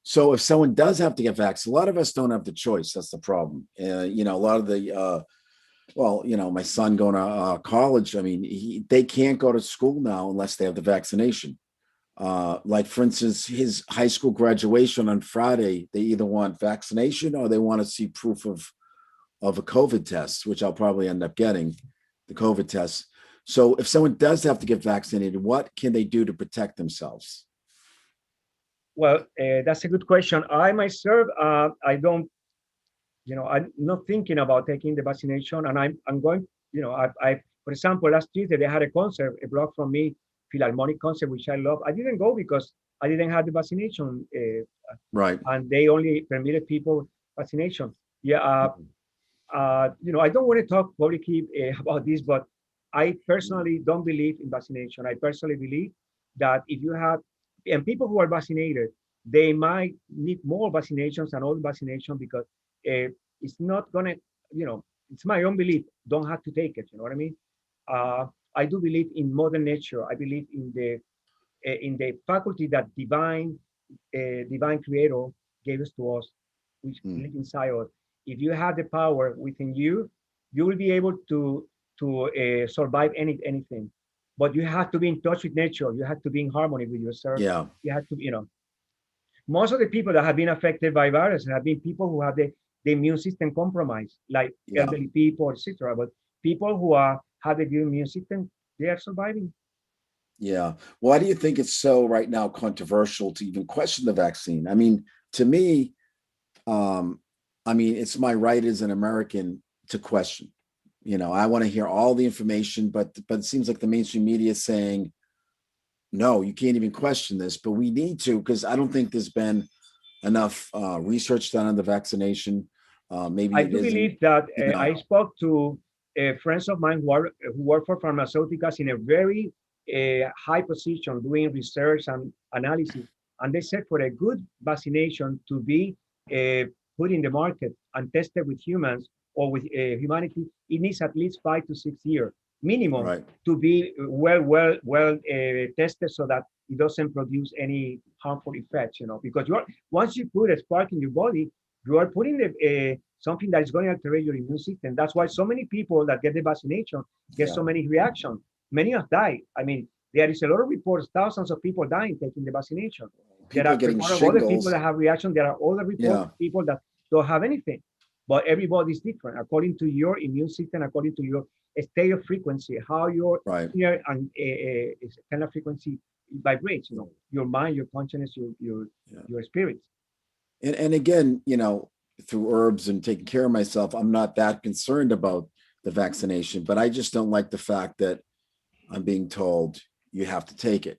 So if someone does have to get vaccinated, a lot of us don't have the choice. That's the problem. A lot of my son going to college. I mean, they can't go to school now unless they have the vaccination. Like for instance, his high school graduation on Friday, they either want vaccination or they want to see proof of a COVID test, which I'll probably end up getting the COVID test. So if someone does have to get vaccinated, what can they do to protect themselves? Well, that's a good question. I myself, I don't, I'm not thinking about taking the vaccination, and I'm going, for example, last Tuesday they had a concert, a block from me, Philharmonic concert, which I love. I didn't go because I didn't have the vaccination, Right. and they only permitted people vaccination. Yeah, I don't want to talk publicly about this, but I personally don't believe in vaccination. I personally believe that if you have, and people who are vaccinated, they might need more vaccinations and all vaccination because it's not gonna, it's my own belief. Don't have to take it. You know what I mean? Uh, I do believe in modern nature. I believe in the faculty that divine creator gave us to us, which Mm. live inside us. If you have the power within you, you will be able to survive anything. But you have to be in touch with nature. You have to be in harmony with yourself. Yeah. You have to, most of the people that have been affected by virus have been people who have the immune system compromised, like Yeah. elderly people, etc. But people who have a good immune system, they are surviving. Yeah. Why do you think it's so right now controversial to even question the vaccine? I mean, to me, um, it's my right as an American to question. I want to hear all the information, but it seems like the mainstream media is saying, no, you can't even question this, but we need to, because I don't think there's been enough research done on the vaccination. Maybe I it do isn't, believe that you know, I spoke to friends of mine who work for pharmaceuticals in a very high position doing research and analysis. And they said for a good vaccination to be uh, put in the market and tested with humans or with humanity, it needs at least 5 to 6 years. minimum Right. to be well tested so that it doesn't produce any harmful effects, because once you put a spark in your body, you are putting something that is going to alter your immune system. That's why so many people that get the vaccination get so many reactions. Many have died. I mean, there is a lot of reports, thousands of people dying taking the vaccination. There People are are getting reports of other people shingles. that have reaction. There are other reports of people that don't have anything. But everybody is different according to your immune system, according to your state of frequency, how your Right. ear and kind of frequency vibrates. Your mind, your consciousness, your spirit. And again, through herbs and taking care of myself, I'm not that concerned about the vaccination, but I just don't like the fact that I'm being told you have to take it.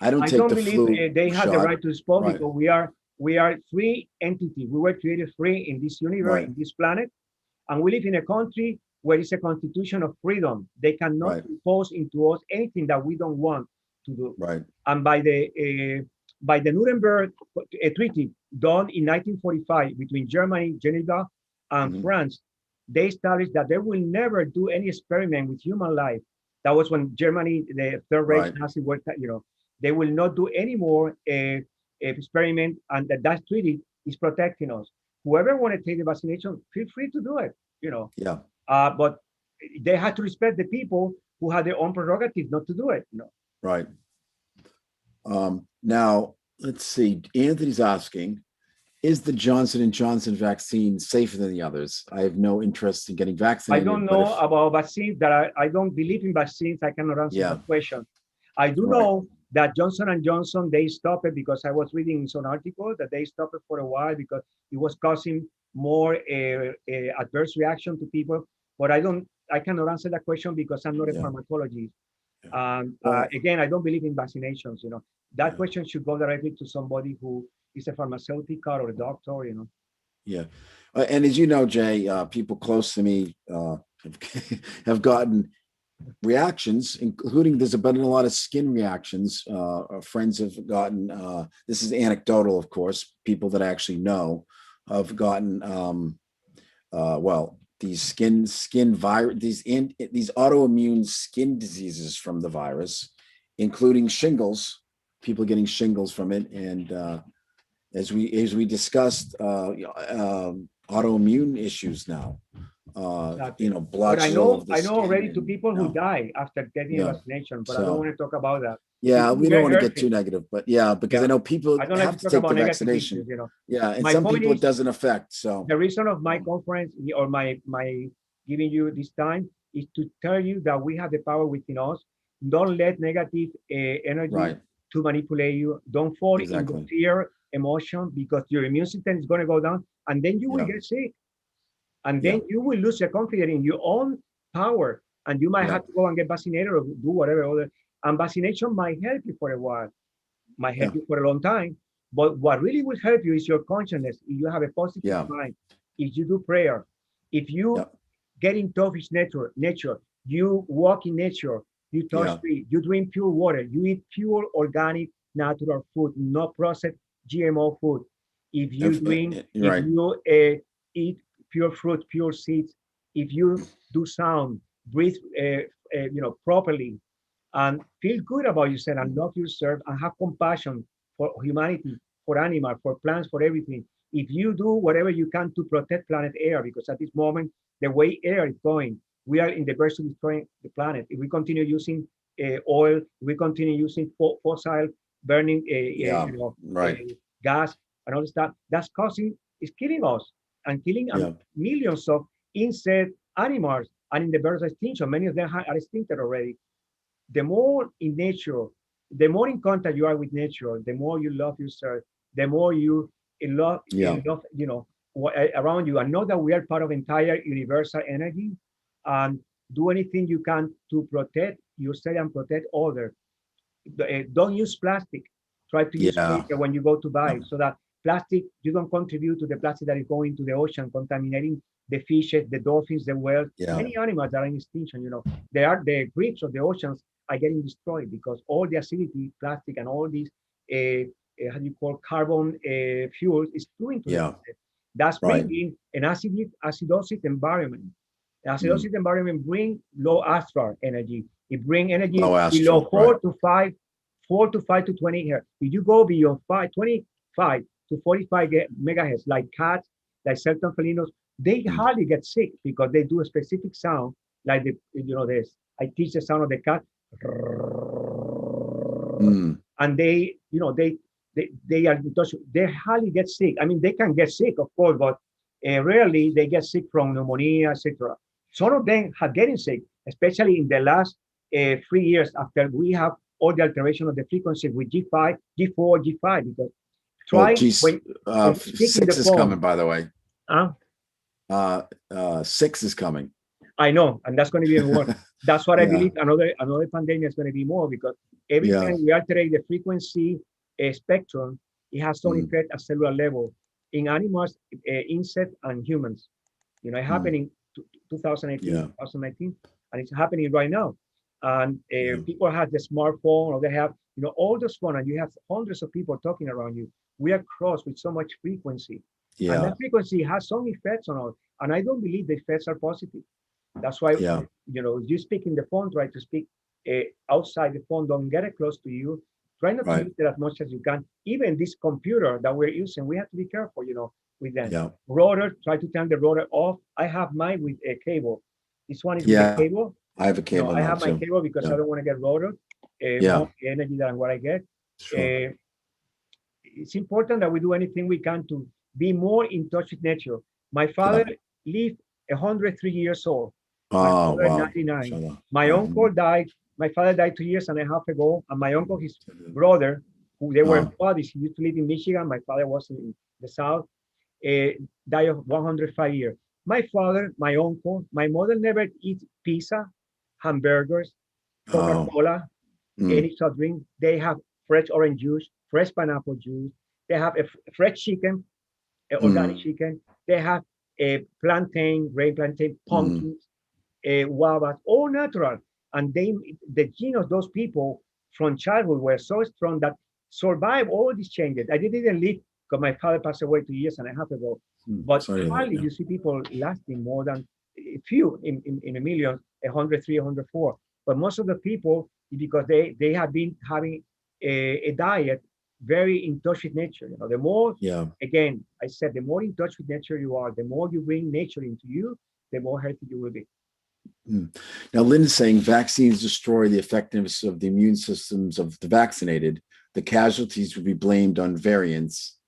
I don't I take don't the believe flu they have the shot. right to speak Right. because we are free entity. We were created free in this universe, Right. in this planet, and we live in a country where it's a constitution of freedom. They cannot Right. impose into us anything that we don't want to do. Right. And by the Nuremberg Treaty done in 1945 between Germany, Geneva, and France, they established that they will never do any experiment with human life. That was when Germany, the Third Reich, Right. Nazi work, they will not do any more experiment, and that treaty is protecting us. Whoever want to take the vaccination, feel free to do it. Yeah. But they had to respect the people who had their own prerogative not to do it. Right. Now, let's see. Anthony's asking, is the Johnson & Johnson vaccine safer than the others? I have no interest in getting I vaccinated. don't know about vaccines. I don't believe in vaccines. I cannot answer that question. I do know that Johnson & Johnson, they stopped it because I was reading some article that they stopped it for a while because it was causing more adverse reaction to people. But I cannot answer that question because I'm not a pharmacologist. Again, I don't believe in vaccinations. That question should go directly to somebody who is a pharmaceutical or a doctor. Yeah. And as you know, Jay, people close to me have gotten reactions, including there's been a lot of skin reactions. Friends have gotten, this is anecdotal, of course, people that I actually know have gotten, these skin virus, these autoimmune skin diseases from the virus, including shingles, people getting shingles from it. And as we discussed, autoimmune issues now. Exactly. But blotches I know already to people who die after getting a vaccination, but I don't want to talk about that. Yeah, we don't want to get healthy. too negative, but because I know people I don't have like to talk take about the negative vaccination. issues, And My some point people is, it doesn't affect. So the reason of my conference or my giving you this time is to tell you that we have the power within us. Don't let negative energy to manipulate you. Don't fall in the fear emotion because your immune system is going to go down, and then you will get sick. And then you will lose your confidence in your own power, and you might have to go and get vaccinated or do whatever other. And vaccination might help you for a while, might help you for a long time. But what really will help you is your consciousness. If you have a positive mind, if you do prayer, if you get in touch with nature, you walk in nature, you touch trees, you drink pure water, you eat pure organic natural food, no processed GMO food. If you drink, if you eat pure fruit, pure seeds, if you do sound, breathe, properly, and feel good about yourself and love yourself and have compassion for humanity, for animals, for plants, for everything. If you do whatever you can to protect planet Air, because at this moment, the way air is going, we are in the verge of destroying the planet. If we continue using oil, if we continue using fossil burning gas and all this stuff, is killing us and killing millions of insect animals and in the verge of extinction. Many of them are extincted already. The more in nature, the more in contact you are with nature, the more you love yourself, the more you love, around you, and know that we are part of entire universal energy, and do anything you can to protect yourself and protect others. Don't use plastic. Try to use paper when you go to buy, so that plastic, you don't contribute to the plastic that is going to the ocean, contaminating the fishes, the dolphins, the whales, many animals that are in extinction. They are the reefs of the oceans are getting destroyed because all the acidity, plastic, and all these how do you call carbon fuels is doing to the planet. That's bringing an acidic environment. The acidosis environment bring low astral energy. It bring energy Low below astral, 4 to 5 to 20 hertz. If you go beyond 25 to 45 megahertz, like cats, like certain felinos, they hardly get sick because they do a specific sound, like this. I teach the sound of the cat, and they are in touch. They hardly get sick. I mean, they can get sick, of course, but rarely they get sick from pneumonia, etc. Some of them are getting sick, especially in the last 3 years after we have all the alteration of the frequency with G5, G4, G5. Because try when speaking the 6 is phone. coming, by the way. Huh? 6 is coming. I know, and that's going to be even worse. That's what I believe. Another pandemic is going to be more, because every time we alterate the frequency spectrum, it has some effect at cellular level in animals, insects, and humans. It happened in 2018, 2019, and it's happening right now. And people have the smartphone, or they have all those phones, and you have hundreds of people talking around you. We are crossed with so much frequency, and that frequency has some effects on us. And I don't believe the effects are positive. That's why you speak in the phone, try to speak outside the phone. Don't get it close to you. Try not to use it as much as you can. Even this computer that we're using, we have to be careful, with them. Rotor, try to turn the rotor off. I have mine with a cable. This one is with a cable. I have a cable. I have my cable because I don't want to get rotor. More energy than what I get. Sure. It's important that we do anything we can to be more in touch with nature. My father lived 103 years old. My father, wow. 99. My uncle died. My father died 2.5 years ago, and my uncle, his brother, who they were buddies, he used to live in Michigan. My father was in the South. Died of 105 years. My father, my uncle, my mother never eat pizza, hamburgers, Coca-Cola, any soft drink. They have fresh orange juice, fresh pineapple juice. They have a fresh chicken, organic chicken. They have a plantain, grain plantain, pumpkins, guavas, all natural. And the gene of those people from childhood were so strong that survived all these changes. I didn't live because my father passed away 2.5 years ago. But hardly you see people lasting more than a few in a million, 103, 104. But most of the people, because they have been having a diet very in touch with nature. The more, again, I said, the more in touch with nature you are, the more you bring nature into you, the more healthy you will be. Now, Lynn is saying vaccines destroy the effectiveness of the immune systems of the vaccinated. The casualties will be blamed on variants.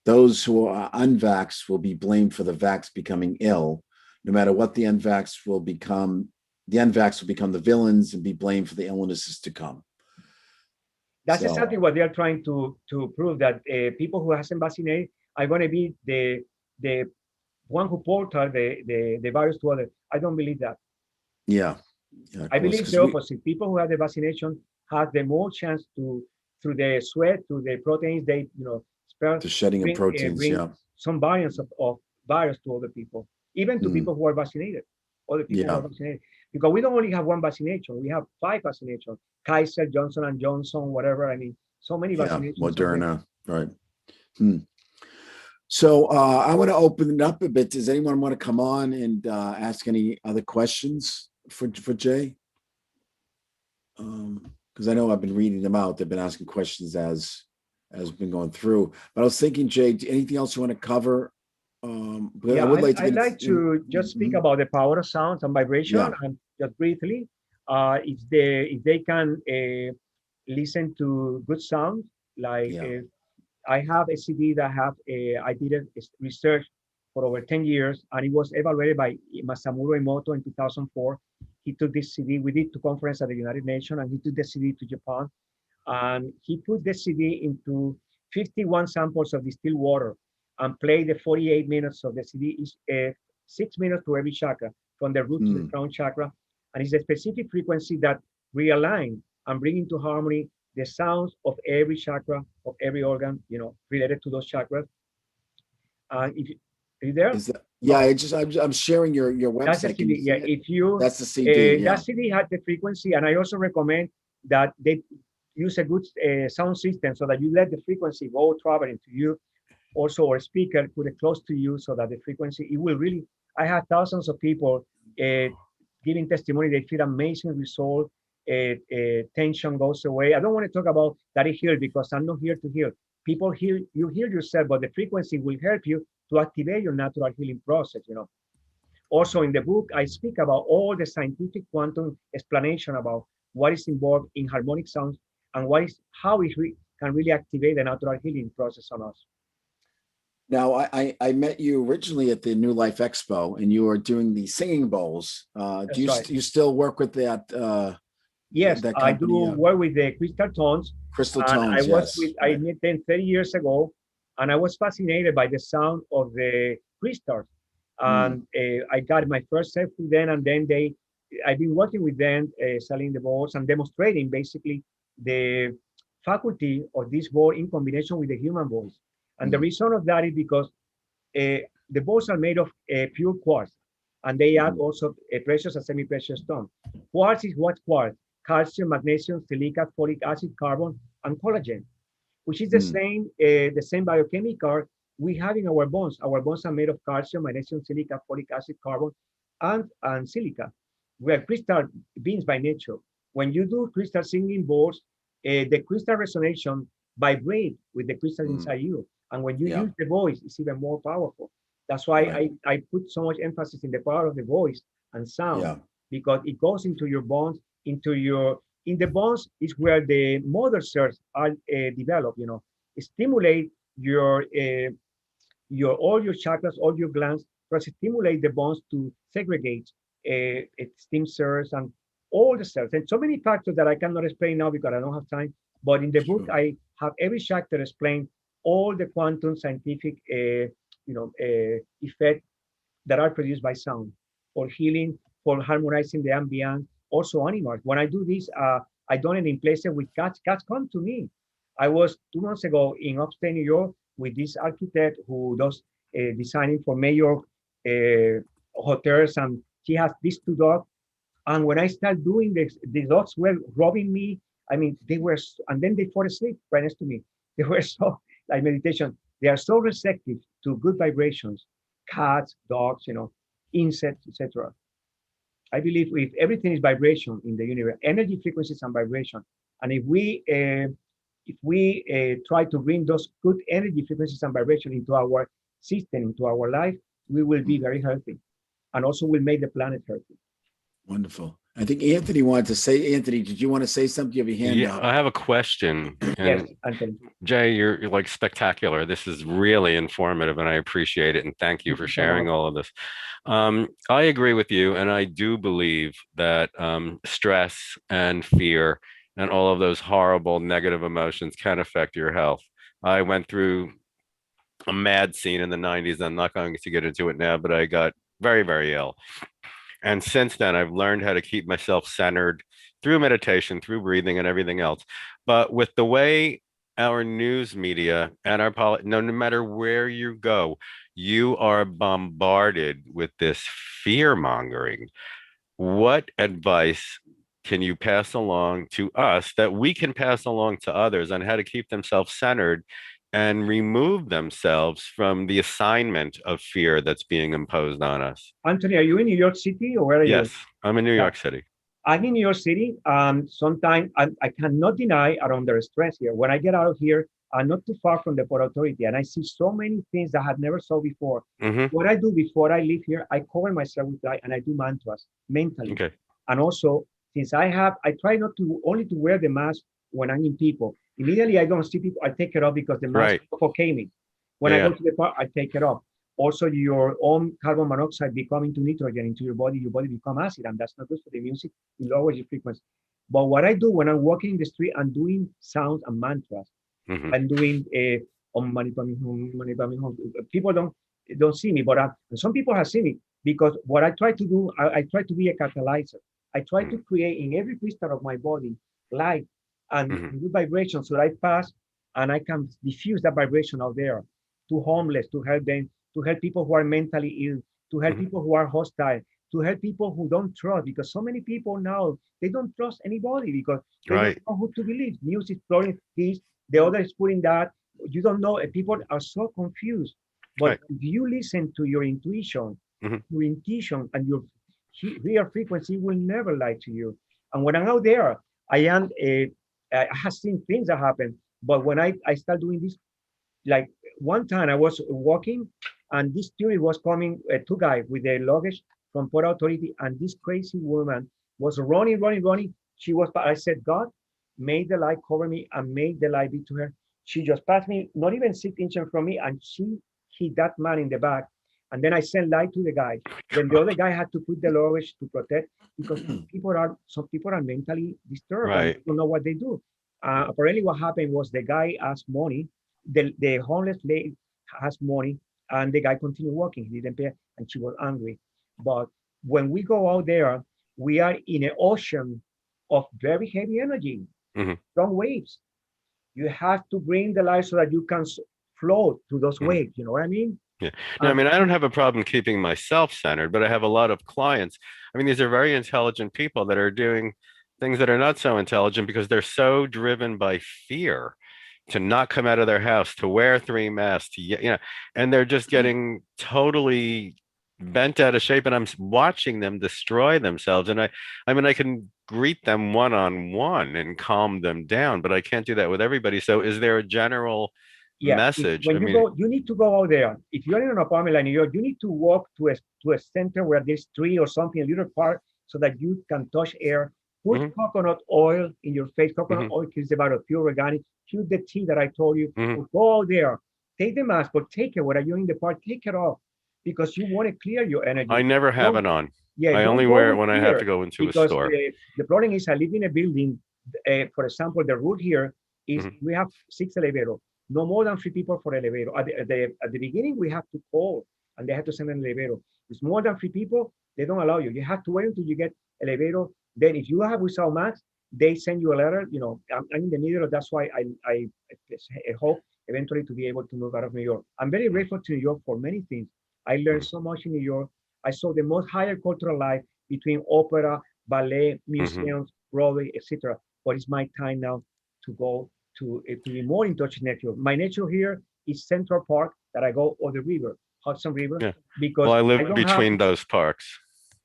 Those who are unvaxxed will be blamed for the vax becoming ill. No matter what the unvaxxed will become the villains and be blamed for the illnesses to come. That's exactly what they're trying to prove, that people who hasn't vaccinated are going to be the one who portal the virus to others. I don't believe that. I believe the opposite. People who have the vaccination have the more chance to, through the sweat, through the proteins, they the shedding of proteins, some variants of virus to other people, even to people who are vaccinated. Other people who are vaccinated, because we don't only have one vaccination; we have 5 vaccinations: Kaiser, Johnson and Johnson, whatever. I mean, so many vaccinations. Moderna, right? So I want to open it up a bit. Does anyone want to come on and ask any other questions for Jay? Because I know I've been reading them out. They've been asking questions as we've been going through. But I was thinking, Jay, anything else you want to cover? I'd like to just speak about the power of sound and vibration, and just briefly, if they can listen to good sound, like I have a CD that I did a research for over 10 years, and it was evaluated by Masamuro Emoto in 2004. He took this CD. We did 2 conferences at the United Nations, and he took the CD to Japan, and he put the CD into 51 samples of distilled water and played the 48 minutes of the CD, 6 minutes to every chakra, from the root to the crown chakra. And it's a specific frequency that realign and bring into harmony the sounds of every chakra, of every organ, related to those chakras. Are you there? I'm sharing your website. That's the CD. That's the CD. That CD had the frequency, and I also recommend that they use a good sound system so that you let the frequency go traveling to you. Also, or speaker, put it close to you so that the frequency, it will really, I have thousands of people giving testimony. They feel amazing result. Tension goes away. I don't want to talk about that it heals because I'm not here to heal. People heal, you heal yourself, but the frequency will help you to activate your natural healing process, you know. Also in the book, I speak about all the scientific quantum explanation about what is involved in harmonic sounds and how it can really activate the natural healing process on us. Now, I met you originally at the New Life Expo, and you were doing the singing bowls. That's right. You still work with that? Yes, that I company, do work with the crystal tones. Crystal And Tones. Yes, I right. met them 30 years ago, and I was fascinated by the sound of the crystals. And I got my first set with them, and then I've been working with them, selling the balls and demonstrating basically the faculty of this ball in combination with the human voice. And the reason of that is because the balls are made of pure quartz, and they add also a precious and semi-precious stone. Quartz is what quartz? Calcium, magnesium, silica, folic acid, carbon, and collagen, which is the same biochemical we have in our bones. Our bones are made of calcium, magnesium, silica, folic acid, carbon, and silica. We are crystal beings by nature. When you do crystal singing bowls, the crystal resonation vibrate with the crystal inside you. And when you use the voice, it's even more powerful. That's why I put so much emphasis in the power of the voice and sound, because it goes into your bones, in the bones is where the mother cells are developed, you know. Stimulate all your chakras, all your glands, to stimulate the bones to segregate stem cells and all the cells. And so many factors that I cannot explain now because I don't have time. But in the book, I have every chapter explain all the quantum scientific effects that are produced by sound for healing, for harmonizing the ambient, also animals. When I do this, I done it in places with cats. Cats come to me. I was 2 months ago in upstate New York with this architect who does designing for major hotels, and she has these 2 dogs. And when I started doing this, the dogs were rubbing me. I mean, and then they fall asleep right next to me. They were so, like meditation, they are so receptive to good vibrations. Cats, dogs, you know, insects, etc. I believe if everything is vibration in the universe, energy, frequencies, and vibration, and if we try to bring those good energy, frequencies, and vibration into our system, into our life, we will be very healthy, and also will make the planet healthy. Wonderful. I think Anthony wanted to say. Anthony, did you want to say something? You have your hand up. I have a question. Yes, Anthony. Jay, you're like spectacular. This is really informative, and I appreciate it. And thank you for sharing all of this. I agree with you, and I do believe that stress and fear and all of those horrible negative emotions can affect your health. I went through a mad scene in the 90s. I'm not going to get into it now, but I got very, very ill. And since then, I've learned how to keep myself centered through meditation, through breathing, and everything else. But with the way our news media and our no matter where you go, you are bombarded with this fear mongering. What advice can you pass along to us that we can pass along to others on how to keep themselves centered and remove themselves from the assignment of fear that's being imposed on us? Anthony, are you in New York City or where are you? Yes, I'm in New York City. I'm in New York City. Sometimes I cannot deny I'm under stress here. When I get out of here, I'm not too far from the Port Authority, and I see so many things that I had never saw before. What I do before I leave here, I cover myself with light and I do mantras mentally. Okay. And also, since I try not to only to wear the mask when I'm in people. Immediately I don't see people, I take it off because the mask suffocates me. When I go to the park, I take it off. Also, your own carbon monoxide becoming to nitrogen into your body become acid, and that's not good for the immune system. It lowers your frequency. But what I do when I'm walking in the street, I'm doing sounds and mantras. I'm doing people don't see me, but some people have seen me, because what I try to do, I try to be a catalyzer. I try to create in every crystal of my body light and good vibration, so I pass and I can diffuse that vibration out there to homeless, to help them, to help people who are mentally ill, to help people who are hostile, to help people who don't trust, because so many people now, they don't trust anybody because they don't know who to believe. News is throwing this, the other is putting that. You don't know, people are so confused. But if you listen to your intuition, and Fear frequency will never lie to you. And when I'm out there, I have seen things that happen. But when I start doing this, like one time I was walking and this tourist was coming, two guys with their luggage from Port Authority, and this crazy woman was running, running, running. She was, I said, God, made the light cover me and made the light be to her. She just passed me, not even 6 inches from me, and she hit that man in the back. And then I sent light to the guy. Then the other guy had to put the luggage to protect, because some people are mentally disturbed and Right. don't know what they do. Apparently what happened was the guy asked money. The homeless lady has money, and the guy continued walking. He didn't pay, and she was angry. But when we go out there, we are in an ocean of very heavy energy, Mhm. strong waves. You have to bring the light so that you can float through those Mhm. waves. You know what I mean? Yeah. No, I And mean, I don't have a problem keeping myself centered, but I have a lot of clients. I mean, these are very intelligent people that are doing things that are not so intelligent because they're so driven by fear to not come out of their house, to wear 3 masks, and they're just getting totally bent out of shape. And watching them destroy themselves. And I mean, I can greet them one on one and calm them down, but I can't do that with everybody. So, is there a general yeah, message? I when you mean, go, you need to go out there. If you're in an apartment like New York, you need to walk to a center where there's tree or something, a little park, so that you can touch air. Put mhm, coconut oil in your face. Coconut mhm, oil is about a pure organic. Shoot the tea that I told you. mhm. Or go out there. Take the mask, but take it. Whether you're in the park, take it off, because you want to clear your I energy. never have Don't, it on. yeah, I don't only go wear it with when I have to fear, go into a because store. the problem is I live in a building. For example, the route here is Mhm, we have 6 elevators, no more than 3 people for elevator. At the beginning, we have to call and they have to send an elevator. It's more than 3 people, they don't allow you. You have to wait until you get elevator. Then if you have without max, they send you a letter. I'm in the middle. That's why I hope eventually to be able to move out of New York. I'm very mhm, grateful to New York for many things. I learned mhm, so much in New York. I saw the most higher cultural life between opera, ballet, mhm. museums, Broadway, etc. But it's my time now to go to be more in touch with nature. My nature here is Central Park, that I go, or the river, Hudson River, Yeah. Well, because I I live don't have. between those parks.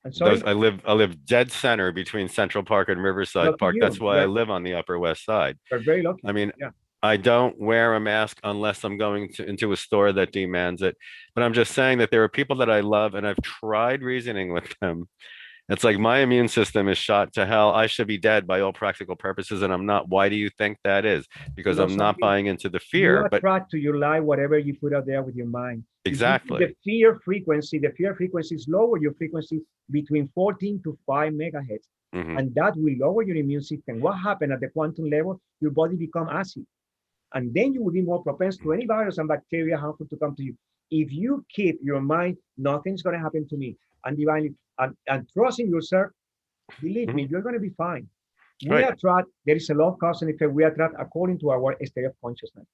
I'm Those sorry. I live dead center between Central Park and Riverside Lucky Park. That's you. why I live on the Upper West Side. You're very lucky. I mean, Yeah. I don't wear a mask unless I'm going into a store that demands it. But I'm just saying that there are people that I love, and I've tried reasoning with them. It's like my immune system is shot to hell. I should be dead by all practical purposes, and I'm not. Why do you think that is? You Because know I'm not something? buying into the You fear. But attract to your life whatever you put out there with your mind. If you put exactly. the fear frequency is lower your frequency between 14 to 5 megahertz, Hmm. and that will lower your immune system. What happened at the quantum level? Your body become acid, and then you will be more propense to any virus and bacteria harmful to come to you. If you keep your mind, nothing's going to happen to me, and divinely, and trusting yourself, believe Hmm. me, you're going to be fine. We Right. attract, there is a law of cause and effect. We attract according to our state of consciousness.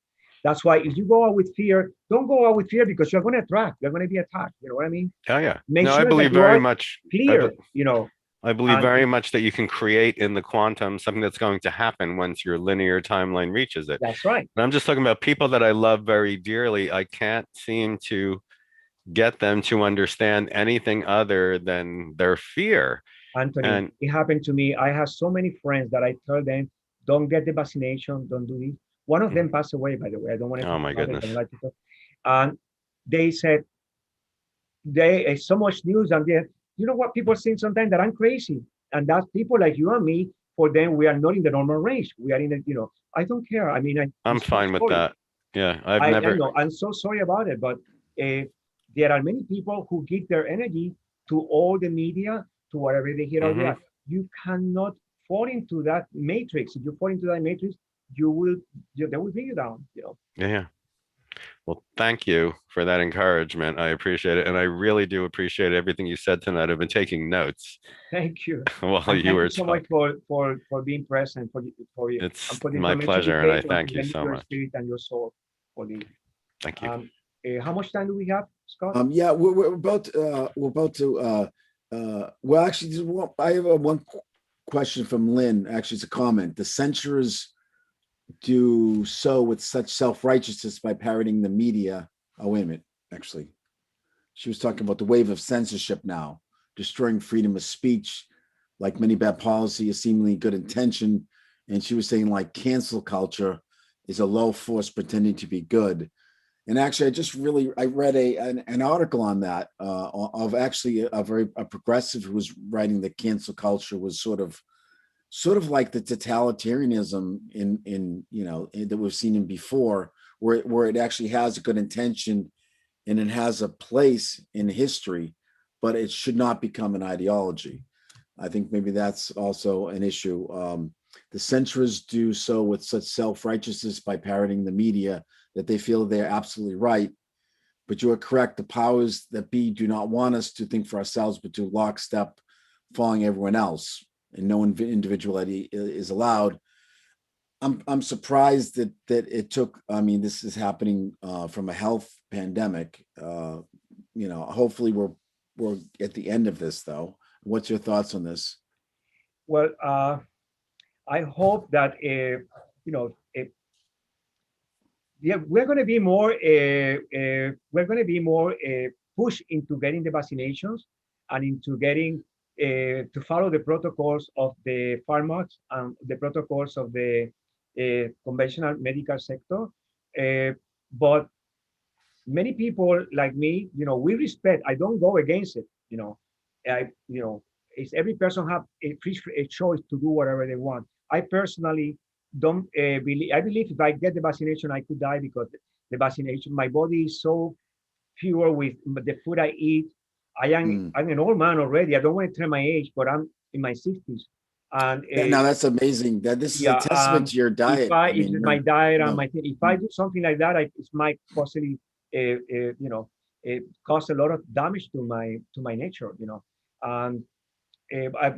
That's why if you go out with fear, don't go out with fear, because you're going to attract, you're going to be attacked. You know what I mean? Oh yeah. Make No, I sure that believe you very are much. I, be- clear, I believe and very much that you can create in the quantum something that's going to happen once your linear timeline reaches it. that's right. And I'm just talking about people that I love very dearly. I can't seem to get them to understand anything other than their fear. Anthony, And it happened to me. I have so many friends that I tell them, don't get the vaccination, don't do this. One of them passed away, by the way. I don't want to oh talk my about it. goodness. I don't like to talk. And they said, so much news, and then, you know what people think sometimes, that I'm crazy. And that's people like you and me. For them, we are not in the normal range. We are in the, I don't care. I mean, I'm I'm so fine with sorry. that. Yeah, I've I never. know, I'm so sorry about it, but there are many people who give their energy to all the media, to whatever they hear out Hmm. there. You cannot fall into that matrix. If you fall into that matrix, you will, they will bring you down. Yeah, yeah. Well, thank you for that encouragement. I appreciate it. And I really do appreciate everything you said tonight. I've been taking notes Thank you. while And you thank you were so much talking. for being present, for you, and It's for the my information you pleasure, and gave, I and for thank you lending so your much. spirit and your soul for this. Thank you. How much time do we have, Scott? Yeah, well, actually, I have one question from Lynn. Actually, it's a comment. The censurers do so with such self-righteousness by parroting the media. Oh, wait a minute. Actually, she was talking about the wave of censorship now. destroying freedom of speech, like many bad policy, a seemingly good intention. And she was saying like cancel culture is a low force pretending to be good. And actually, I read an article on that of actually a progressive who was writing that cancel culture was sort of like the totalitarianism that we've seen in before, where it actually has a good intention and it has a place in history, but it should not become an ideology. I think maybe that's also an issue. The centrists do so with such self-righteousness by parroting the media that they feel they're absolutely right. But you are correct. The powers that be do not want us to think for ourselves, but to lockstep, following everyone else, and no individuality is allowed. I'm surprised that it took. I mean, this is happening from a health pandemic. Hopefully we're at the end of this, though. What's your thoughts on this? Well, I hope that yeah, we're going to be more pushed into getting the vaccinations and into getting to follow the protocols of the pharmacs and the protocols of the conventional medical sector. But many people like me, we respect. I don't go against it. It's every person have a choice to do whatever they want. I personally don't believe. I believe if I get the vaccination, I could die because the vaccination. My body is so pure with the food I eat. I'm an old man already. I don't want to tell my age, but I'm in my 60s. And now that's amazing. That this is a yeah, testament to your diet. If my diet and my if I do something like that, it might possibly cause a lot of damage to my nature. And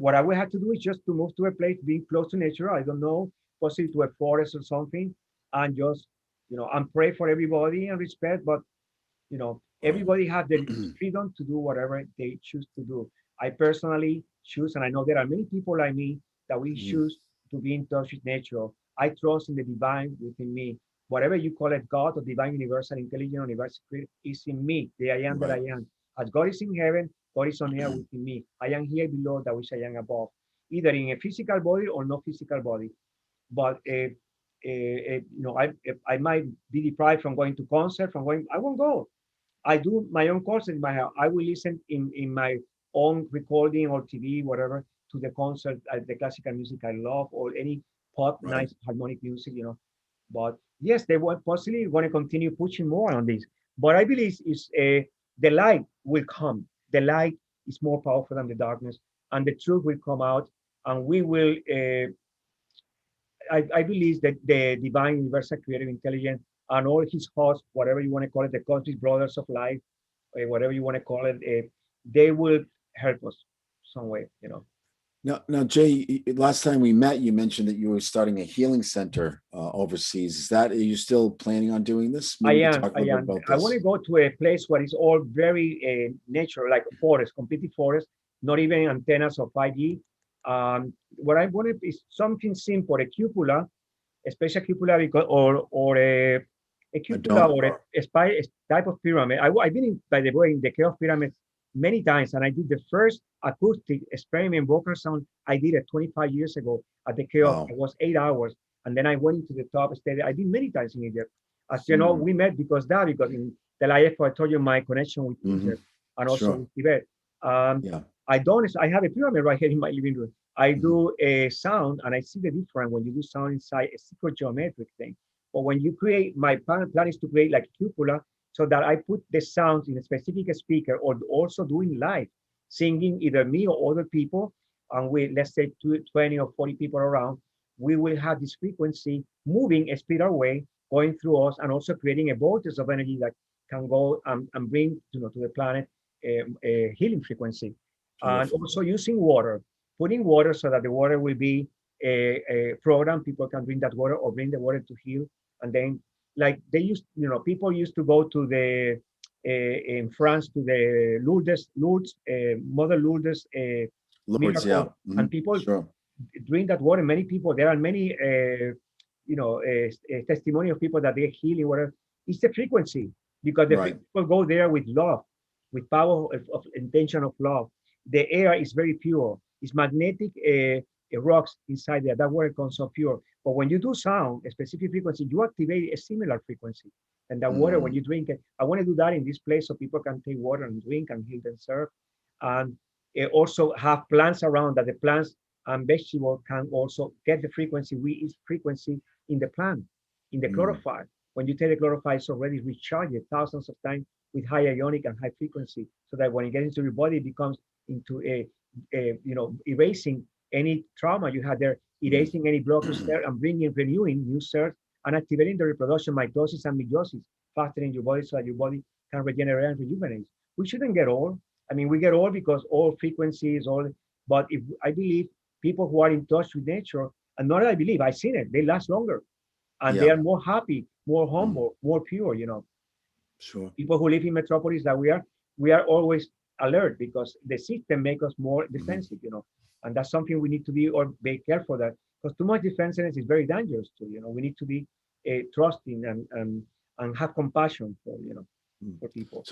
what I would have to do is just to move to a place being close to nature. I don't know, possibly to a forest or something, and just and pray for everybody and respect. But everybody has the freedom to do whatever they choose to do. I personally choose, and I know there are many people like me that we choose to be in touch with nature. I trust in the divine within me. Whatever you call it, God or divine universal intelligence, universal spirit, is in me. The I am that I am. As God is in heaven, God is on earth within me. I am here below, that which I am above, either in a physical body or no physical body. But I might be deprived from going to concert, I won't go. I do my own courses in my house. I will listen in my own recording or TV, whatever, to the concert, the classical music I love, or any pop, nice harmonic music, But yes, they will possibly want to continue pushing more on this. But I believe the light will come. The light is more powerful than the darkness, and the truth will come out, and we will. I believe that the divine universal creative intelligence and all his hosts, whatever you want to call it, the cosmic brothers of life, whatever you want to call it, they will help us some way. Now, Jay, last time we met, you mentioned that you were starting a healing center overseas. Are you still planning on doing this? Maybe I am. I want to go to a place where it's all very natural, like a forest, completely forest, not even antennas or 5G. What I wanted is something simple, a cupola, a special cupola, because, or a cupola or a type of pyramid. I've been in, by the way, in the Chaos Pyramid many times, and I did the first acoustic experiment vocal sound. I did it 25 years ago at the Chaos. It was 8 hours, and then I went into the top stage. I did many times in Egypt. As you know, we met because in the life I told you my connection with Egypt and also with Tibet. I have a pyramid right here in my living room. I do a sound, and I see the difference when you do sound inside a secret geometric thing. But when you create, my plan is to create like a cupola, so that I put the sounds in a specific speaker, or also doing live, singing either me or other people, and with, let's say, 20 or 40 people around, we will have this frequency moving a speed away, going through us, and also creating a vortex of energy that can go and bring to the planet a healing frequency. And also using water, putting water so that the water will be a program. People can drink that water or bring the water to heal. And then, like they used, people used to go to the in France to the Lourdes, Mother Lourdes miracle, and people drink that water. Many people, there are many, testimony of people that they're healing. Whatever, it's the frequency, because the people go there with love, with power of intention of love. the air is very pure. It's magnetic rocks inside there. That water comes so pure. But when you do sound, a specific frequency, you activate a similar frequency. And that water, when you drink it, I want to do that in this place so people can take water and drink and heal themselves. And also have plants around that the plants and vegetables can also get the frequency. We use frequency in the plant, in the chlorophyll. When you take the chlorophyll, it's already recharged thousands of times with high ionic and high frequency, so that when it gets into your body, it becomes into a erasing any trauma you had there, erasing any blockage there, and bringing, renewing new cells, and activating the reproduction, mitosis and meiosis faster in your body, so that your body can regenerate and rejuvenate. We shouldn't get old. I mean, we get old because all frequencies, all. But if I believe people who are in touch with nature, and not I believe, I've seen it, they last longer, and they are more happy, more humble, more pure. Sure. People who live in metropolis that we are always alert because the system makes us more defensive, and that's something we need to be or be careful that, because too much defensiveness is very dangerous too. We need to be trusting and have compassion for people.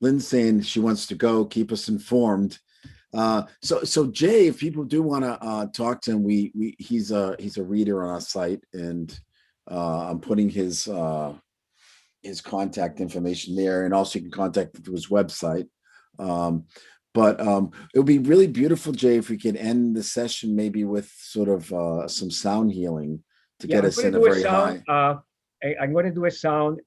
Lynn's saying she wants to go. Keep us informed. So Jay, if people do want to talk to him, he's a reader on our site, and I'm putting his contact information there, and also you can contact him through his website. But it would be really beautiful, Jay, if we could end the session maybe with sort of some sound healing to get us in a very high. I'm going to do a sound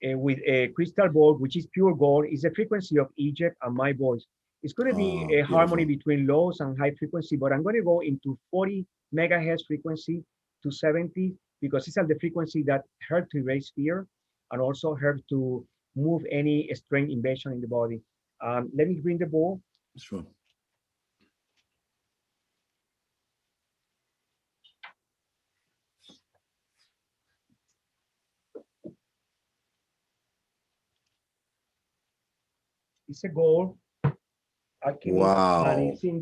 with a crystal ball, which is pure gold. It's the frequency of Egypt and my voice. It's going to be a harmony between lows and high frequency, but I'm going to go into 40 megahertz frequency to 70, because it's at the frequency that help to erase fear and also help to move any strain invasion in the body. Let me bring the ball. Sure. It's a gold. Wow. And it's in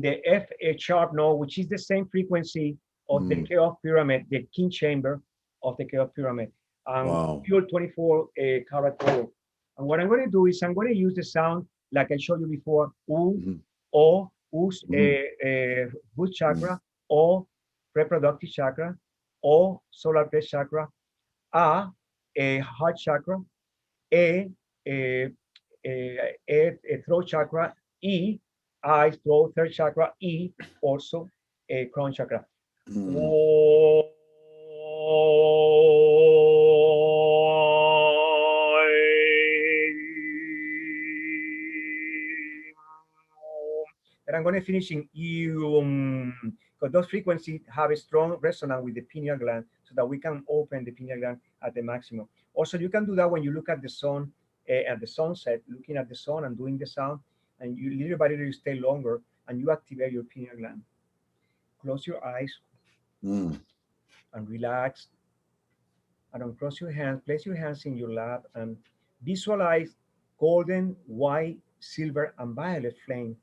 the F sharp note, which is the same frequency of the chaos pyramid, the king chamber of the chaos pyramid. Pure 24 karat gold. And what I'm going to do is I'm going to use the sound like I showed you before, U, O, U's root chakra, O, reproductive chakra, O, solar plexus chakra, A, heart chakra, A, throat chakra, E, eyes, throat, third chakra, E, also a crown chakra. And I'm going to finish in because those frequencies have a strong resonance with the pineal gland, so that we can open the pineal gland at the maximum. Also, you can do that when you look at the sun at the sunset, looking at the sun and doing the sound, and you little by little you stay longer and you activate your pineal gland. Close your eyes and relax, and uncross your hands. Place your hands in your lap and visualize golden, white, silver, and violet flame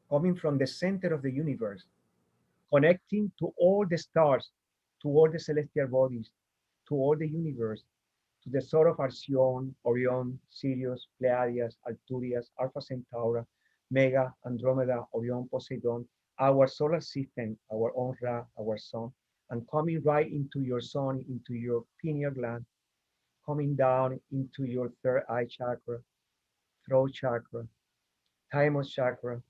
coming from the center of the universe, connecting to all the stars, to all the celestial bodies, to all the universe, to the soul of Alcyone, Orion, Sirius, Pleiades, Arcturus, Alpha Centauri, Mega, Andromeda, Orion, Poseidon, our solar system, our own Ra, our sun, and coming right into your sun, into your pineal gland, coming down into your third eye chakra, throat chakra, thymus chakra,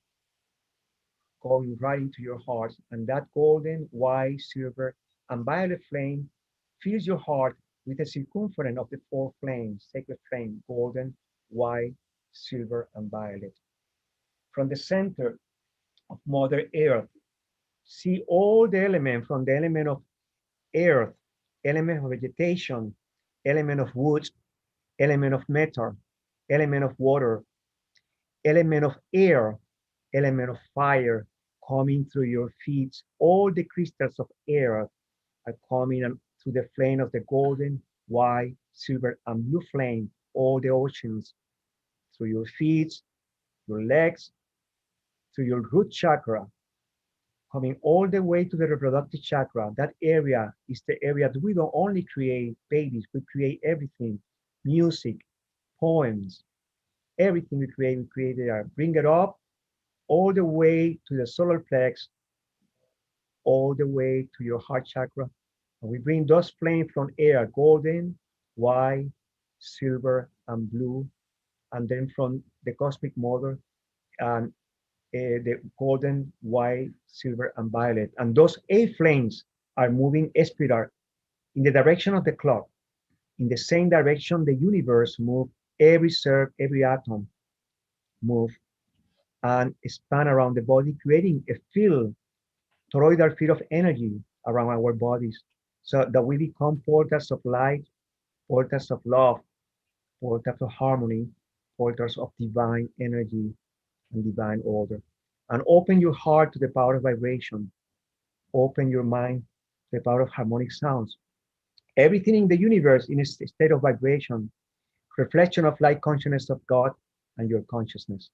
going right into your heart, and that golden, white, silver, and violet flame fills your heart with the circumference of the four flames, sacred flame, golden, white, silver, and violet. From the center of Mother Earth, see all the elements, from the element of earth, element of vegetation, element of wood, element of metal, element of water, element of air, element of fire, coming through your feet. All the crystals of earth are coming through the flame of the golden, white, silver, and blue flame, all the oceans, through your feet, your legs, through your root chakra, coming all the way to the reproductive chakra. That area is the area that we don't only create babies, we create everything, music, poems, Everything we create there. Bring it up all the way to the solar plex, all the way to your heart chakra. And we bring those flames from air, golden, white, silver, and blue. And then from the cosmic mother, and the golden, white, silver, and violet. And those 8 flames are moving spiral in the direction of the clock, in the same direction the universe moves, every cell, every atom move and expand around the body, creating a field, toroidal field of energy around our bodies, so that we become portals of light, portals of love, portals of harmony, portals of divine energy and divine order. And open your heart to the power of vibration. Open your mind to the power of harmonic sounds. Everything in the universe in a state of vibration, reflection of light consciousness of God and your consciousness.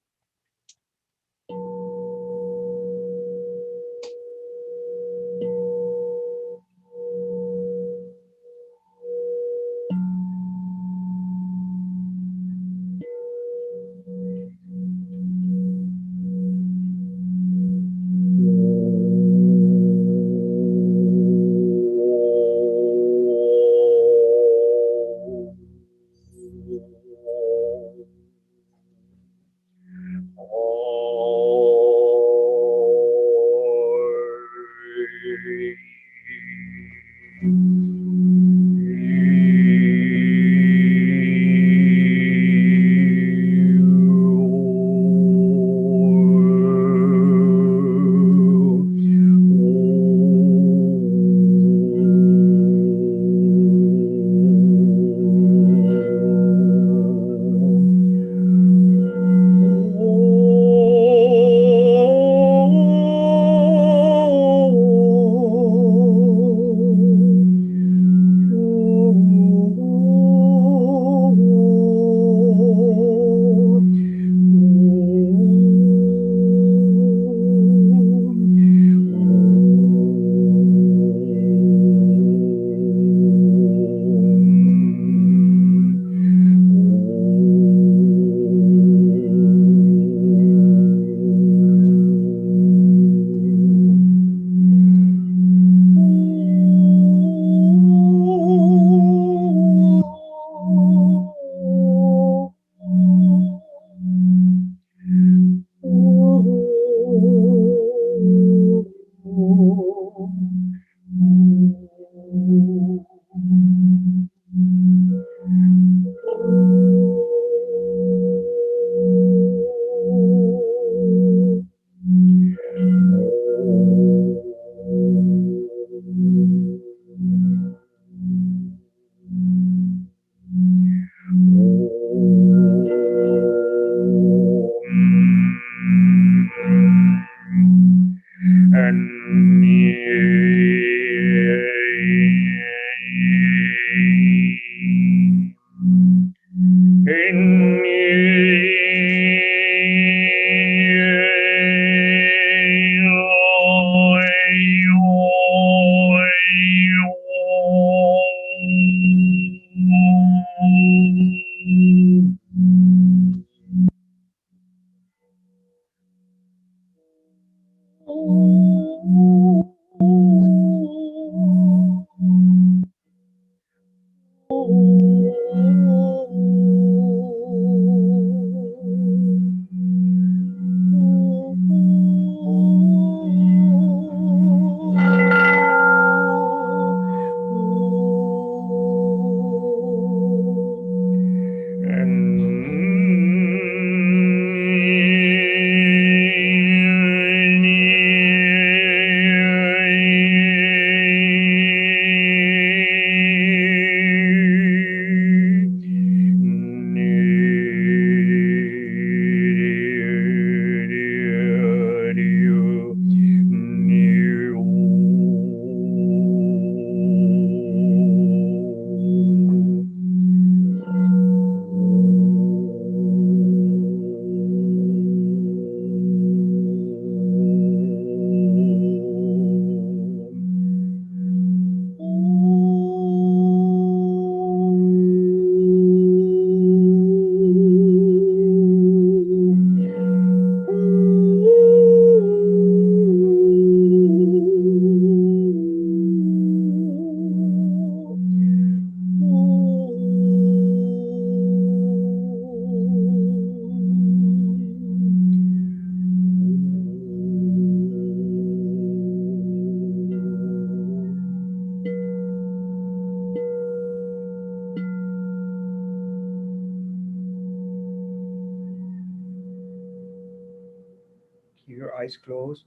eyes closed,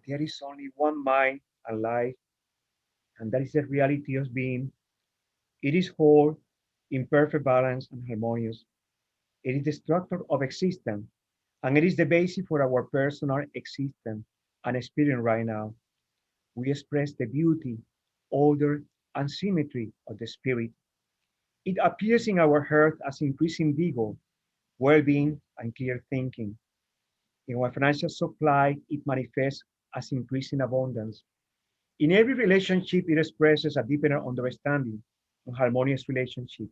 there is only one mind and life, and that is the reality of being. It is whole, in perfect balance and harmonious. It is the structure of existence, and it is the basis for our personal existence and experience right now. We express the beauty, order, and symmetry of the spirit. It appears in our heart as increasing vigor, well-being, and clear thinking. In our financial supply, it manifests as increasing abundance. In every relationship, it expresses a deeper understanding and harmonious relationship.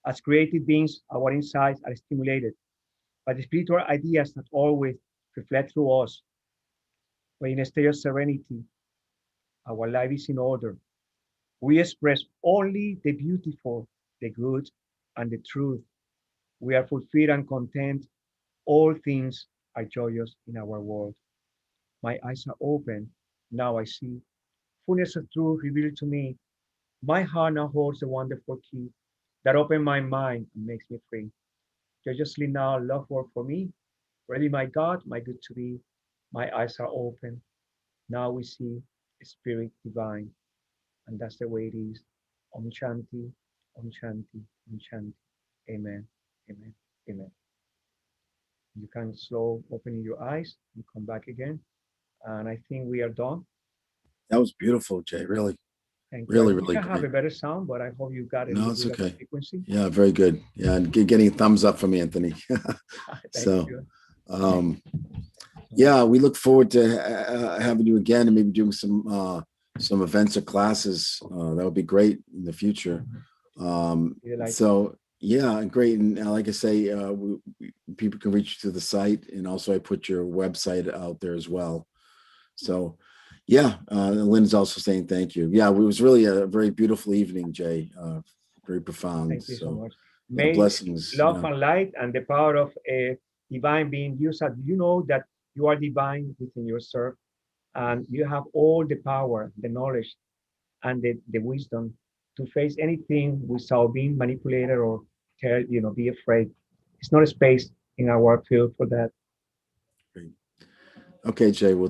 As creative beings, our insights are stimulated by the spiritual ideas that always reflect through us. When in a state of serenity, our life is in order. We express only the beautiful, the good, and the truth. We are fulfilled and content. All things are joyous in our world. My eyes are open. Now I see. Fullness of truth revealed to me. My heart now holds a wonderful key that opens my mind and makes me free. Joyously now, love work for me. Ready, my God, my good to be. My eyes are open. Now we see Spirit divine. And that's the way it is. Om Shanti, Om Shanti, Om Shanti. Amen, Amen, Amen. You can slow opening your eyes and come back again. And I think we are done. That was beautiful, Jay. Really, Thank you. really, I wish really I have a great. better sound, but I hope you got a No, little it's bit of okay. frequency. Yeah, very good. Yeah, and getting a thumbs up from Anthony. Thank So, you. yeah, we look forward to having you again and maybe doing some events or classes. That would be great in the future. So yeah, great. And like I say, people can reach you through the site, and also I put your website out there as well. So yeah, Lynn's also saying thank you. Yeah, it was really a very beautiful evening, Jay. Very profound. Thank you so much. Yeah, May blessings. love and light and the power of a divine being used. You know that you are divine within yourself, and you have all the power, the knowledge, and the wisdom to face anything without being manipulated or be afraid. It's not a space in our field for that. Great. Okay, Jay. Well,